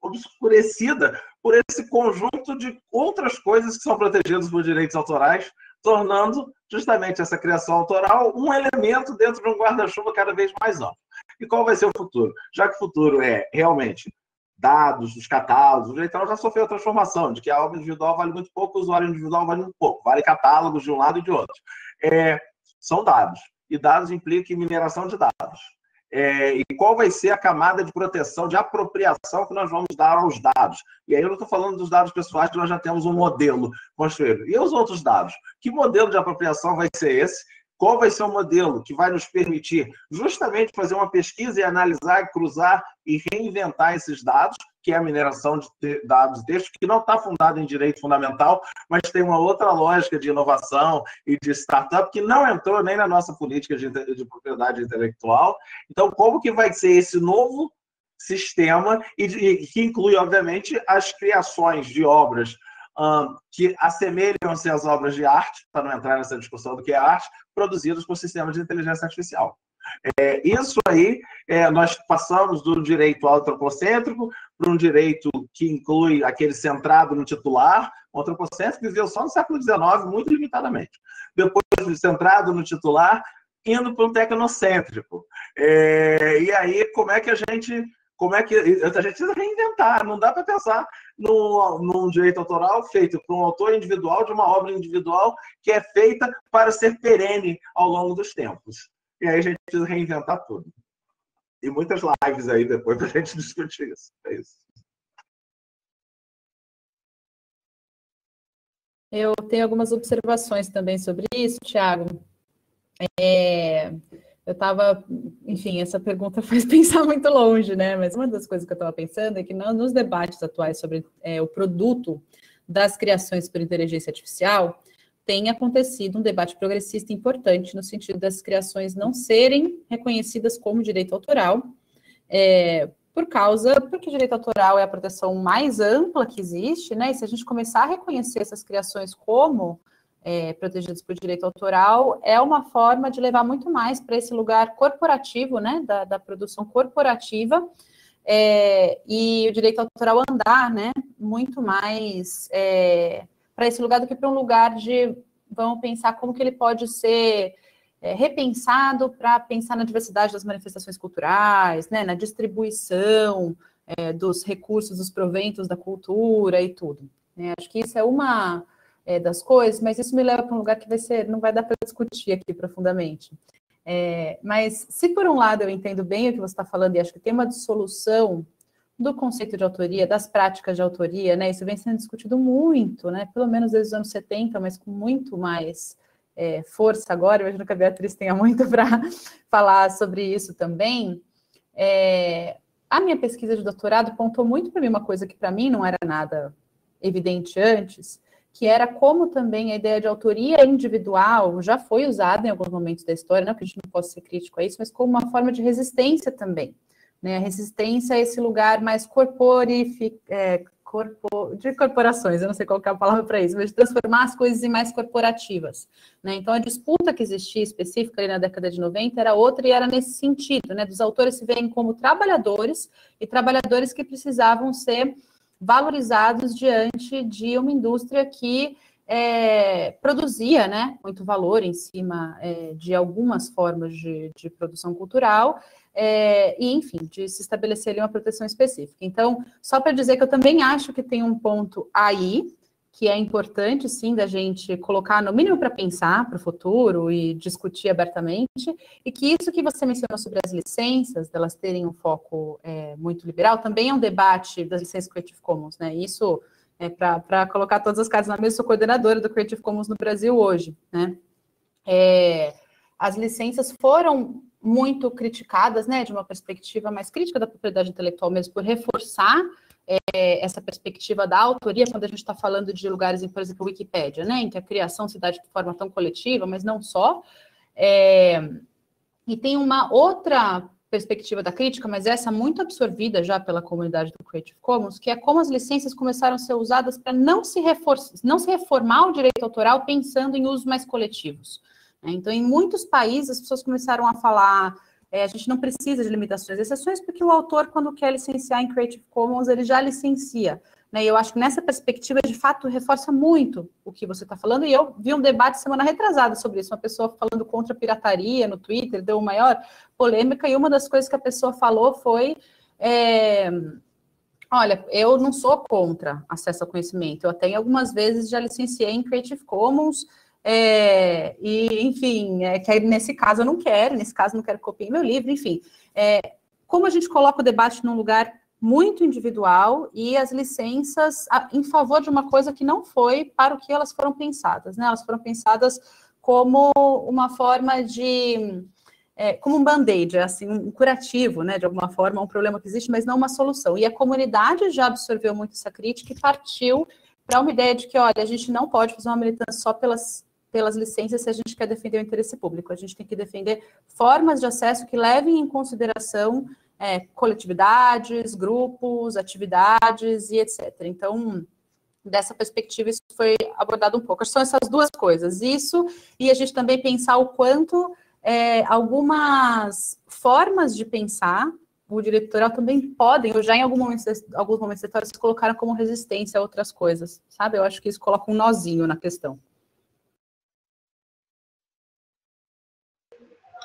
obscurecida por esse conjunto de outras coisas que são protegidas por direitos autorais, tornando justamente essa criação autoral um elemento dentro de um guarda-chuva cada vez mais amplo. E qual vai ser o futuro? Já que o futuro é realmente dados, os catálogos, o direito já sofreu a transformação de que a obra individual vale muito pouco, o usuário individual vale muito pouco, vale catálogos de um lado e de outro. São dados, e dados implicam mineração de dados. E qual vai ser a camada de proteção, de apropriação que nós vamos dar aos dados? E aí eu não estou falando dos dados pessoais, que nós já temos um modelo construído. E os outros dados? Que modelo de apropriação vai ser esse? Qual vai ser o modelo que vai nos permitir justamente fazer uma pesquisa e analisar, cruzar e reinventar esses dados, que é a mineração de dados e textos, que não está fundada em direito fundamental, mas tem uma outra lógica de inovação e de startup que não entrou nem na nossa política de propriedade intelectual. Então, como que vai ser esse novo sistema e que inclui, obviamente, as criações de obras que assemelham-se às obras de arte, para não entrar nessa discussão do que é arte, produzidas por sistemas de inteligência artificial. Isso aí, nós passamos do direito antropocêntrico para um direito que inclui aquele centrado no titular. O antropocêntrico viveu só no século XIX, muito limitadamente. Depois, centrado no titular, indo para um tecnocêntrico. E aí, como é que a gente precisa reinventar, não dá para pensar num direito autoral feito por um autor individual de uma obra individual que é feita para ser perene ao longo dos tempos. E aí a gente precisa reinventar tudo. E muitas lives aí depois para a gente discutir isso. É isso. Eu tenho algumas observações também sobre isso, Thiago. Eu estava, enfim, essa pergunta faz pensar muito longe, né? Mas uma das coisas que eu estava pensando é que nos debates atuais sobre o produto das criações por inteligência artificial, tem acontecido um debate progressista importante no sentido das criações não serem reconhecidas como direito autoral, porque o direito autoral é a proteção mais ampla que existe, né? E se a gente começar a reconhecer essas criações como protegidas por direito autoral, é uma forma de levar muito mais para esse lugar corporativo, né? Da produção corporativa, e o direito autoral andar, né? Muito mais para esse lugar do que para um lugar de, vamos pensar como que ele pode ser repensado para pensar na diversidade das manifestações culturais, né, na distribuição dos recursos, dos proventos da cultura e tudo. Né? Acho que isso é uma das coisas, mas isso me leva para um lugar que não vai dar para discutir aqui profundamente. Mas se por um lado eu entendo bem o que você está falando e acho que tem uma dissolução do conceito de autoria, das práticas de autoria, né? Isso vem sendo discutido muito, né? Pelo menos desde os anos 70, mas com muito mais força agora. Eu imagino que a Beatriz tenha muito para falar sobre isso também. A minha pesquisa de doutorado pontou muito para mim uma coisa que para mim não era nada evidente antes, que era como também a ideia de autoria individual já foi usada em alguns momentos da história, não que a gente não possa ser crítico a isso, mas como uma forma de resistência também. Né, a resistência a esse lugar mais de corporações, eu não sei qual que é a palavra para isso, mas de transformar as coisas em mais corporativas. Né? Então, a disputa que existia específica ali na década de 90 era outra e era nesse sentido, né, dos autores se verem como trabalhadores e trabalhadores que precisavam ser valorizados diante de uma indústria que produzia, né, muito valor em cima de algumas formas de produção cultural, e, enfim, de se estabelecer ali uma proteção específica. Então, só para dizer que eu também acho que tem um ponto aí, que é importante, sim, da gente colocar, no mínimo, para pensar para o futuro e discutir abertamente, e que isso que você mencionou sobre as licenças, delas terem um foco muito liberal, também é um debate das licenças Creative Commons, né? Isso, para colocar todas as cartas na mesa, sou coordenadora do Creative Commons no Brasil hoje, né? As licenças foram muito criticadas, né, de uma perspectiva mais crítica da propriedade intelectual mesmo, por reforçar essa perspectiva da autoria, quando a gente está falando de lugares, por exemplo, a Wikipédia, né, em que a criação se dá de forma tão coletiva, mas não só. E tem uma outra perspectiva da crítica, mas essa muito absorvida já pela comunidade do Creative Commons, que é como as licenças começaram a ser usadas para não se reformar o direito autoral pensando em usos mais coletivos. Então, em muitos países, as pessoas começaram a falar, a gente não precisa de limitações e exceções, porque o autor, quando quer licenciar em Creative Commons, ele já licencia. Né? E eu acho que nessa perspectiva, de fato, reforça muito o que você está falando, e eu vi um debate semana retrasada sobre isso, uma pessoa falando contra a pirataria no Twitter, deu maior polêmica, e uma das coisas que a pessoa falou foi... Olha, eu não sou contra acesso ao conhecimento, eu até algumas vezes já licenciei em Creative Commons, e, enfim, que nesse caso eu não quero, nesse caso eu não quero copiar meu livro, enfim. Como a gente coloca o debate num lugar muito individual e as licenças em favor de uma coisa que não foi para o que elas foram pensadas, né? Elas foram pensadas como uma forma de... como um band-aid, assim, um curativo, né, de alguma forma, um problema que existe, mas não uma solução. E a comunidade já absorveu muito essa crítica e partiu para uma ideia de que, olha, a gente não pode fazer uma militância só pelas licenças se a gente quer defender o interesse público. A gente tem que defender formas de acesso que levem em consideração coletividades, grupos, atividades e etc. Então, dessa perspectiva, isso foi abordado um pouco. São essas duas coisas. Isso, e a gente também pensar o quanto algumas formas de pensar o direito autoral também podem, ou já em alguns momentos da história, se colocaram como resistência a outras coisas, sabe? Eu acho que isso coloca um nozinho na questão.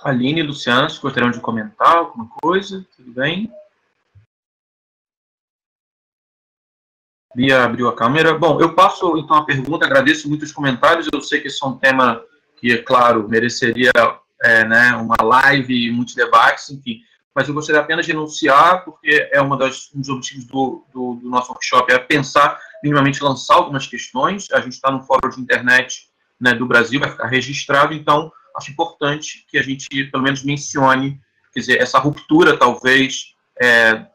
Aline e Luciano, se gostariam de comentar alguma coisa? Tudo bem? Bia abriu a câmera. Bom, eu passo, então, a pergunta. Agradeço muito os comentários. Eu sei que esse é um tema que, é claro, mereceria né, uma live e muitos debates, enfim. Mas eu gostaria apenas de enunciar, porque é um dos objetivos do nosso workshop, é pensar, minimamente, lançar algumas questões. A gente está no fórum de internet, né, do Brasil, vai ficar registrado, então acho importante que a gente, pelo menos, mencione, quer dizer, essa ruptura, talvez,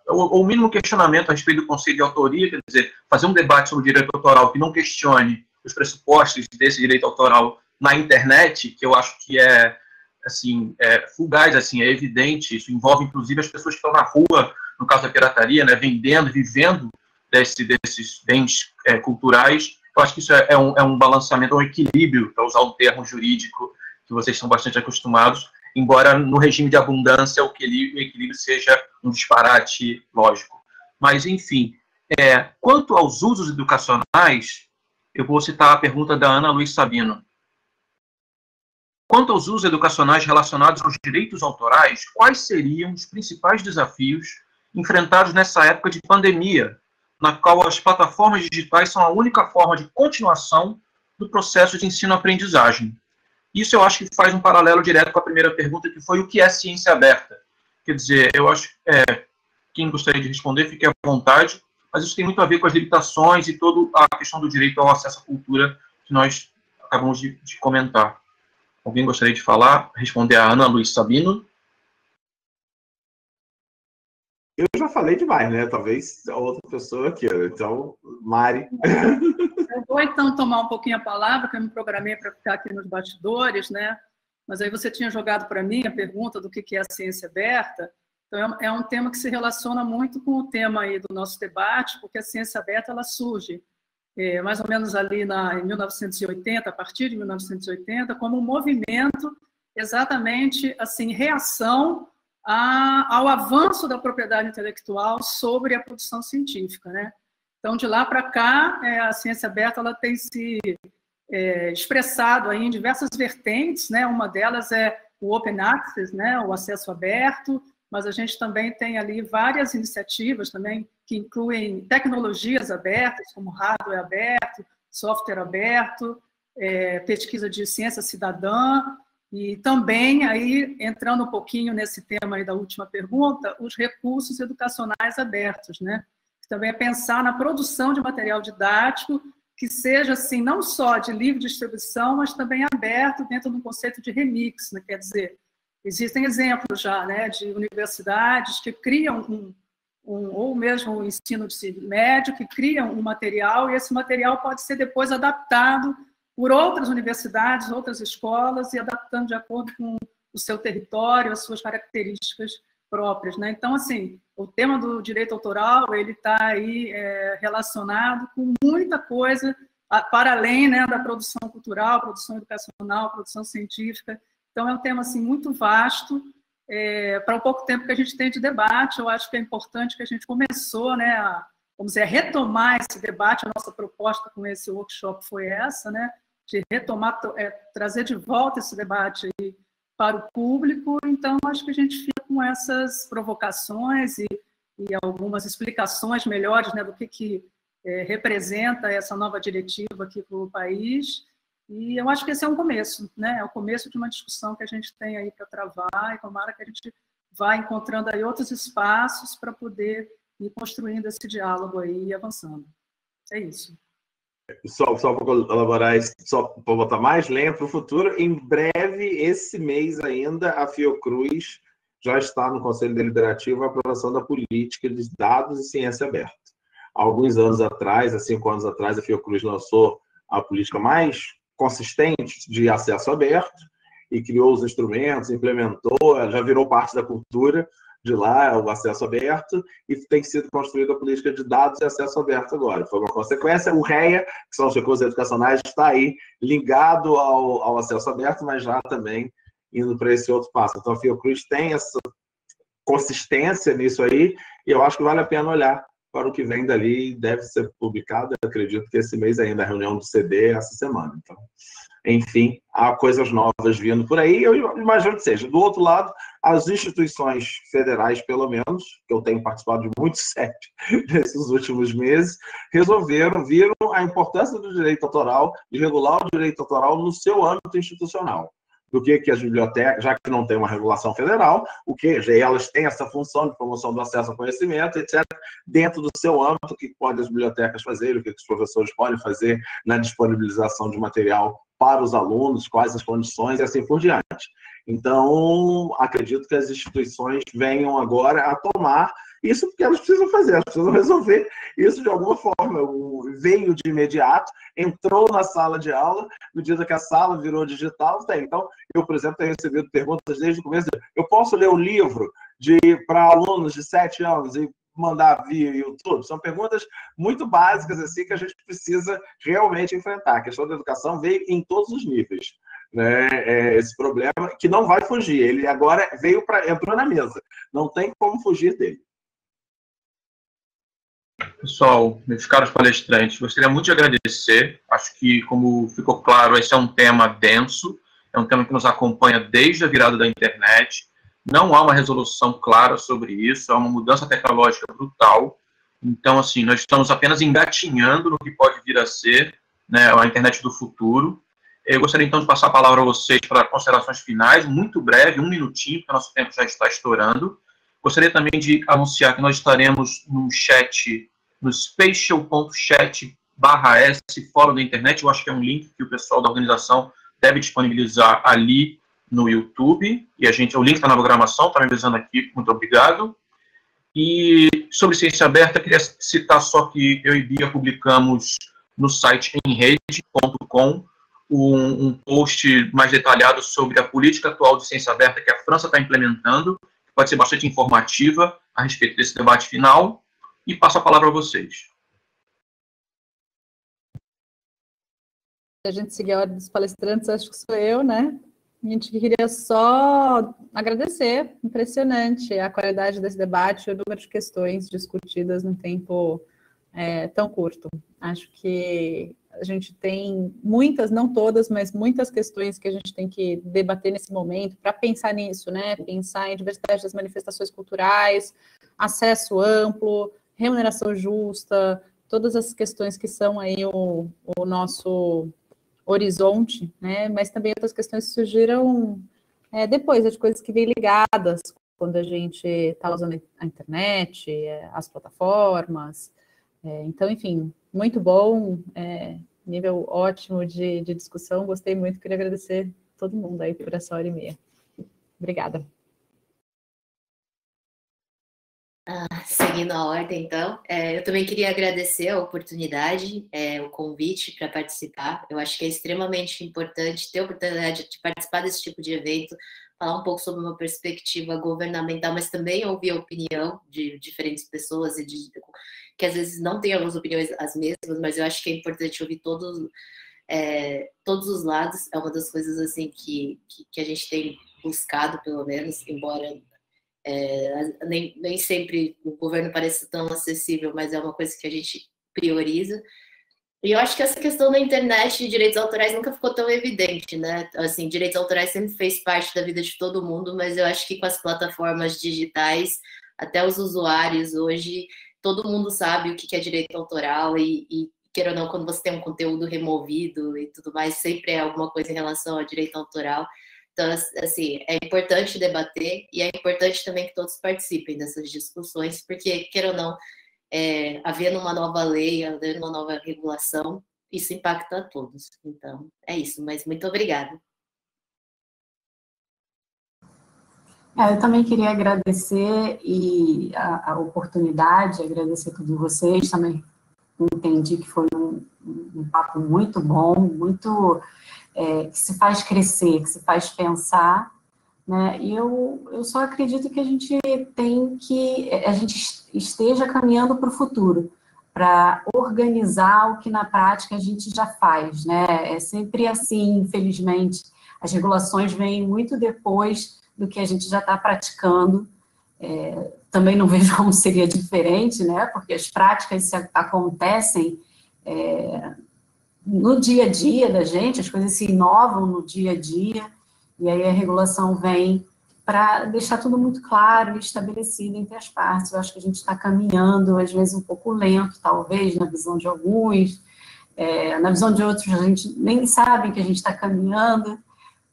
ou o mínimo questionamento a respeito do conceito de autoria, quer dizer, fazer um debate sobre o direito autoral que não questione os pressupostos desse direito autoral na internet, que eu acho que é assim, fugaz, assim, é evidente, isso envolve inclusive as pessoas que estão na rua, no caso da pirataria, né, vendendo, vivendo desses bens culturais. Eu acho que isso é um balanceamento, um equilíbrio, para usar um termo jurídico que vocês estão bastante acostumados, embora no regime de abundância o equilíbrio seja um disparate lógico. Mas, enfim, quanto aos usos educacionais, eu vou citar a pergunta da Ana Luiz Sabino. Quanto aos usos educacionais relacionados aos direitos autorais, quais seriam os principais desafios enfrentados nessa época de pandemia, na qual as plataformas digitais são a única forma de continuação do processo de ensino-aprendizagem? Isso eu acho que faz um paralelo direto com a primeira pergunta, que foi o que é ciência aberta. Quer dizer, eu acho que quem gostaria de responder, fique à vontade, mas isso tem muito a ver com as limitações e toda a questão do direito ao acesso à cultura que nós acabamos de comentar. Alguém gostaria de falar? Responder a Ana Luiz Sabino? Eu já falei demais, né? Talvez a outra pessoa aqui. Então, Mari. Eu vou, então, tomar um pouquinho a palavra, que eu me programei para ficar aqui nos bastidores, né? Mas aí você tinha jogado para mim a pergunta do que é a ciência aberta. Então, é um tema que se relaciona muito com o tema aí do nosso debate, porque a ciência aberta ela surge mais ou menos ali em 1980, a partir de 1980, como um movimento exatamente assim, reação ao avanço da propriedade intelectual sobre a produção científica, né? Então, de lá para cá, a ciência aberta ela tem se expressado aí em diversas vertentes, né? Uma delas é o Open Access, né? O acesso aberto, mas a gente também tem ali várias iniciativas também que incluem tecnologias abertas, como hardware aberto, software aberto, pesquisa de ciência cidadã, e também, aí, entrando um pouquinho nesse tema aí da última pergunta, os recursos educacionais abertos, né? Também é pensar na produção de material didático que seja, assim, não só de livre distribuição, mas também aberto dentro do conceito de remix, né? Quer dizer, existem exemplos já, né, de universidades que criam ou mesmo o ensino de médio, que criam um material, e esse material pode ser depois adaptado por outras universidades, outras escolas, e adaptando de acordo com o seu território, as suas características próprias, né? Então, assim, o tema do direito autoral, ele está aí relacionado com muita coisa, para além, né, da produção cultural, produção educacional, produção científica. Então, é um tema assim, muito vasto, para o pouco tempo que a gente tem de debate. Eu acho que é importante que a gente começou, né, vamos dizer, a retomar esse debate. A nossa proposta com esse workshop foi essa, né, de retomar, trazer de volta esse debate aí para o público. Então, acho que a gente fica com essas provocações e algumas explicações melhores, né, do que representa essa nova diretiva aqui para o país. E eu acho que esse é um começo, né? É o começo de uma discussão que a gente tem aí para travar, e tomara que a gente vá encontrando aí outros espaços para poder ir construindo esse diálogo aí e avançando. É isso. Só para colaborar, só para botar mais lenha para o futuro, em breve, esse mês ainda, a Fiocruz já está no Conselho Deliberativo a aprovação da política de dados e ciência aberta. Há alguns anos atrás, há 5 anos atrás, a Fiocruz lançou a política mais consistente de acesso aberto e criou os instrumentos, implementou, já virou parte da cultura de lá, o acesso aberto, e tem sido construída a política de dados e acesso aberto agora. Foi uma consequência. O REA, que são os recursos educacionais, está aí ligado ao acesso aberto, mas já também indo para esse outro passo. Então, a Fiocruz tem essa consistência nisso aí, e eu acho que vale a pena olhar para o que vem dali, deve ser publicado. Eu acredito que esse mês ainda, a reunião do CD, essa semana. Então, enfim, há coisas novas vindo por aí, eu imagino que seja. Do outro lado, as instituições federais, pelo menos, que eu tenho participado de muitos CEP nesses últimos meses, viram a importância do direito autoral, de regular o direito autoral no seu âmbito institucional. Do que as bibliotecas, já que não tem uma regulação federal, elas têm essa função de promoção do acesso ao conhecimento, etc., dentro do seu âmbito, o que podem as bibliotecas fazer, o que os professores podem fazer na disponibilização de material para os alunos, quais as condições e assim por diante. Então, acredito que as instituições venham agora a tomar Isso porque elas precisam fazer, elas precisam resolver isso de alguma forma. Veio de imediato, entrou na sala de aula, no dia que a sala virou digital. Então, eu, por exemplo, tenho recebido perguntas desde o começo. Eu posso ler um livro para alunos de 7 anos e mandar via YouTube? São perguntas muito básicas assim, que a gente precisa realmente enfrentar. A questão da educação veio em todos os níveis. Né? Esse problema que não vai fugir. Ele agora entrou na mesa. Não tem como fugir dele. Pessoal, meus caros palestrantes, gostaria muito de agradecer. Acho que, como ficou claro, esse é um tema denso, é um tema que nos acompanha desde a virada da internet. Não há uma resolução clara sobre isso, há uma mudança tecnológica brutal. Então, assim, nós estamos apenas engatinhando no que pode vir a ser, né, a internet do futuro. Eu gostaria, então, de passar a palavra a vocês para considerações finais, muito breve, 1 minutinho, porque o nosso tempo já está estourando. Gostaria também de anunciar que nós estaremos no chat, no spatial.chat/s, Fórum da Internet. Eu acho que é um link que o pessoal da organização deve disponibilizar ali no YouTube. E o link está na programação, está me avisando aqui, muito obrigado. E sobre ciência aberta, queria citar só que eu e Bia publicamos no site emrede.com um post mais detalhado sobre a política atual de ciência aberta que a França está implementando, que pode ser bastante informativa a respeito desse debate final, e passo a palavra a vocês. A gente seguir a ordem dos palestrantes, acho que sou eu, né? A gente queria só agradecer, impressionante a qualidade desse debate e o número de questões discutidas num tempo tão curto. Acho que a gente tem muitas, não todas, mas muitas questões que a gente tem que debater nesse momento para pensar nisso, né? Pensar em diversidade das manifestações culturais, acesso amplo, remuneração justa, todas as questões que são aí o nosso horizonte, né? Mas também outras questões que surgiram depois, de coisas que vêm ligadas quando a gente está usando a internet, as plataformas. Então, enfim, muito bom, nível ótimo de discussão, gostei muito, queria agradecer a todo mundo aí por essa 1h30. Obrigada. Seguindo a ordem, então, eu também queria agradecer a oportunidade, o convite para participar. Eu acho que é extremamente importante ter a oportunidade de participar desse tipo de evento, falar um pouco sobre uma perspectiva governamental, mas também ouvir a opinião de diferentes pessoas, que às vezes não têm as opiniões as mesmas, mas eu acho que é importante ouvir todos os lados. É uma das coisas assim que a gente tem buscado, pelo menos, embora nem sempre o governo pareça tão acessível, mas é uma coisa que a gente prioriza. E eu acho que essa questão da internet e direitos autorais nunca ficou tão evidente, né? Assim, direitos autorais sempre fez parte da vida de todo mundo, mas eu acho que com as plataformas digitais, até os usuários hoje, todo mundo sabe o que é direito autoral e queira ou não, quando você tem um conteúdo removido e tudo mais, sempre é alguma coisa em relação ao direito autoral. Então, assim, é importante debater e é importante também que todos participem dessas discussões, porque, queira ou não, havendo uma nova lei, havendo uma nova regulação, isso impacta a todos. Então, é isso, mas muito obrigada. Eu também queria agradecer a oportunidade, agradecer a todos vocês, também entendi que foi um papo muito bom, muito que se faz crescer, que se faz pensar, né? E eu só acredito que a gente esteja caminhando para o futuro, para organizar o que na prática a gente já faz, né? É sempre assim, infelizmente, as regulações vêm muito depois do que a gente já está praticando. Também não vejo como seria diferente, né? Porque as práticas acontecem no dia a dia da gente, as coisas se inovam no dia a dia, e aí a regulação vem para deixar tudo muito claro e estabelecido entre as partes. Eu acho que a gente está caminhando, às vezes um pouco lento, talvez, na visão de alguns, na visão de outros a gente nem sabe que a gente está caminhando,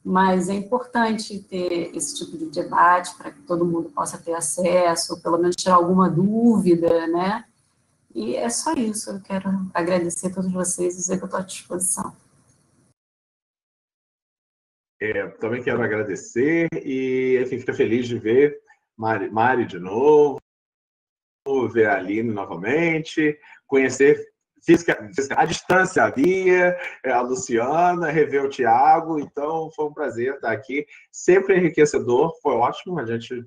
mas é importante ter esse tipo de debate para que todo mundo possa ter acesso, ou pelo menos tirar alguma dúvida, né? E é só isso, eu quero agradecer a todos vocês e dizer que eu estou à disposição. Também quero agradecer e, enfim, fico feliz de ver Mari de novo. ver a Aline novamente, conhecer física, à distância a Bia, a Luciana, rever o Tiago. Então, foi um prazer estar aqui. Sempre enriquecedor, foi ótimo. A gente,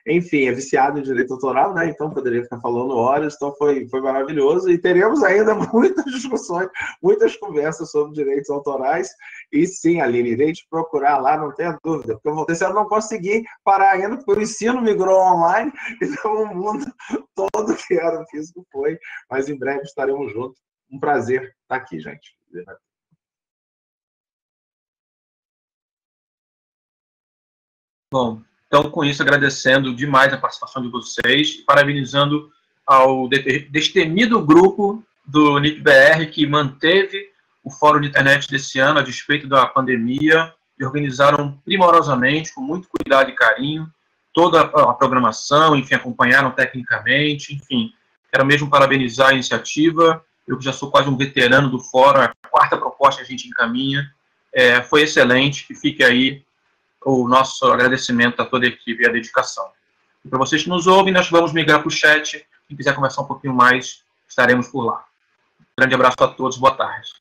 enfim, é viciado em direito autoral, né? Então, poderia ficar falando horas. Então, foi maravilhoso. E teremos ainda muitas discussões, muitas conversas sobre direitos autorais. E sim, Aline, irei te procurar lá, não tenha dúvida. Porque eu vou ter, se eu não conseguir parar ainda, porque o ensino migrou online, então o mundo todo que era físico foi. Mas em breve estaremos juntos. Um prazer estar aqui, gente. Bom, então, com isso, agradecendo demais a participação de vocês, parabenizando ao destemido grupo do NIPBR, que manteve o Fórum de Internet desse ano, a despeito da pandemia, e organizaram primorosamente, com muito cuidado e carinho, toda a programação, enfim, acompanharam tecnicamente, enfim. Quero mesmo parabenizar a iniciativa. Eu que já sou quase um veterano do Fórum, a quarta proposta que a gente encaminha, foi excelente, e fique aí o nosso agradecimento a toda a equipe e a dedicação. E para vocês que nos ouvem, nós vamos migrar para o chat. Quem quiser conversar um pouquinho mais, estaremos por lá. Um grande abraço a todos, boa tarde.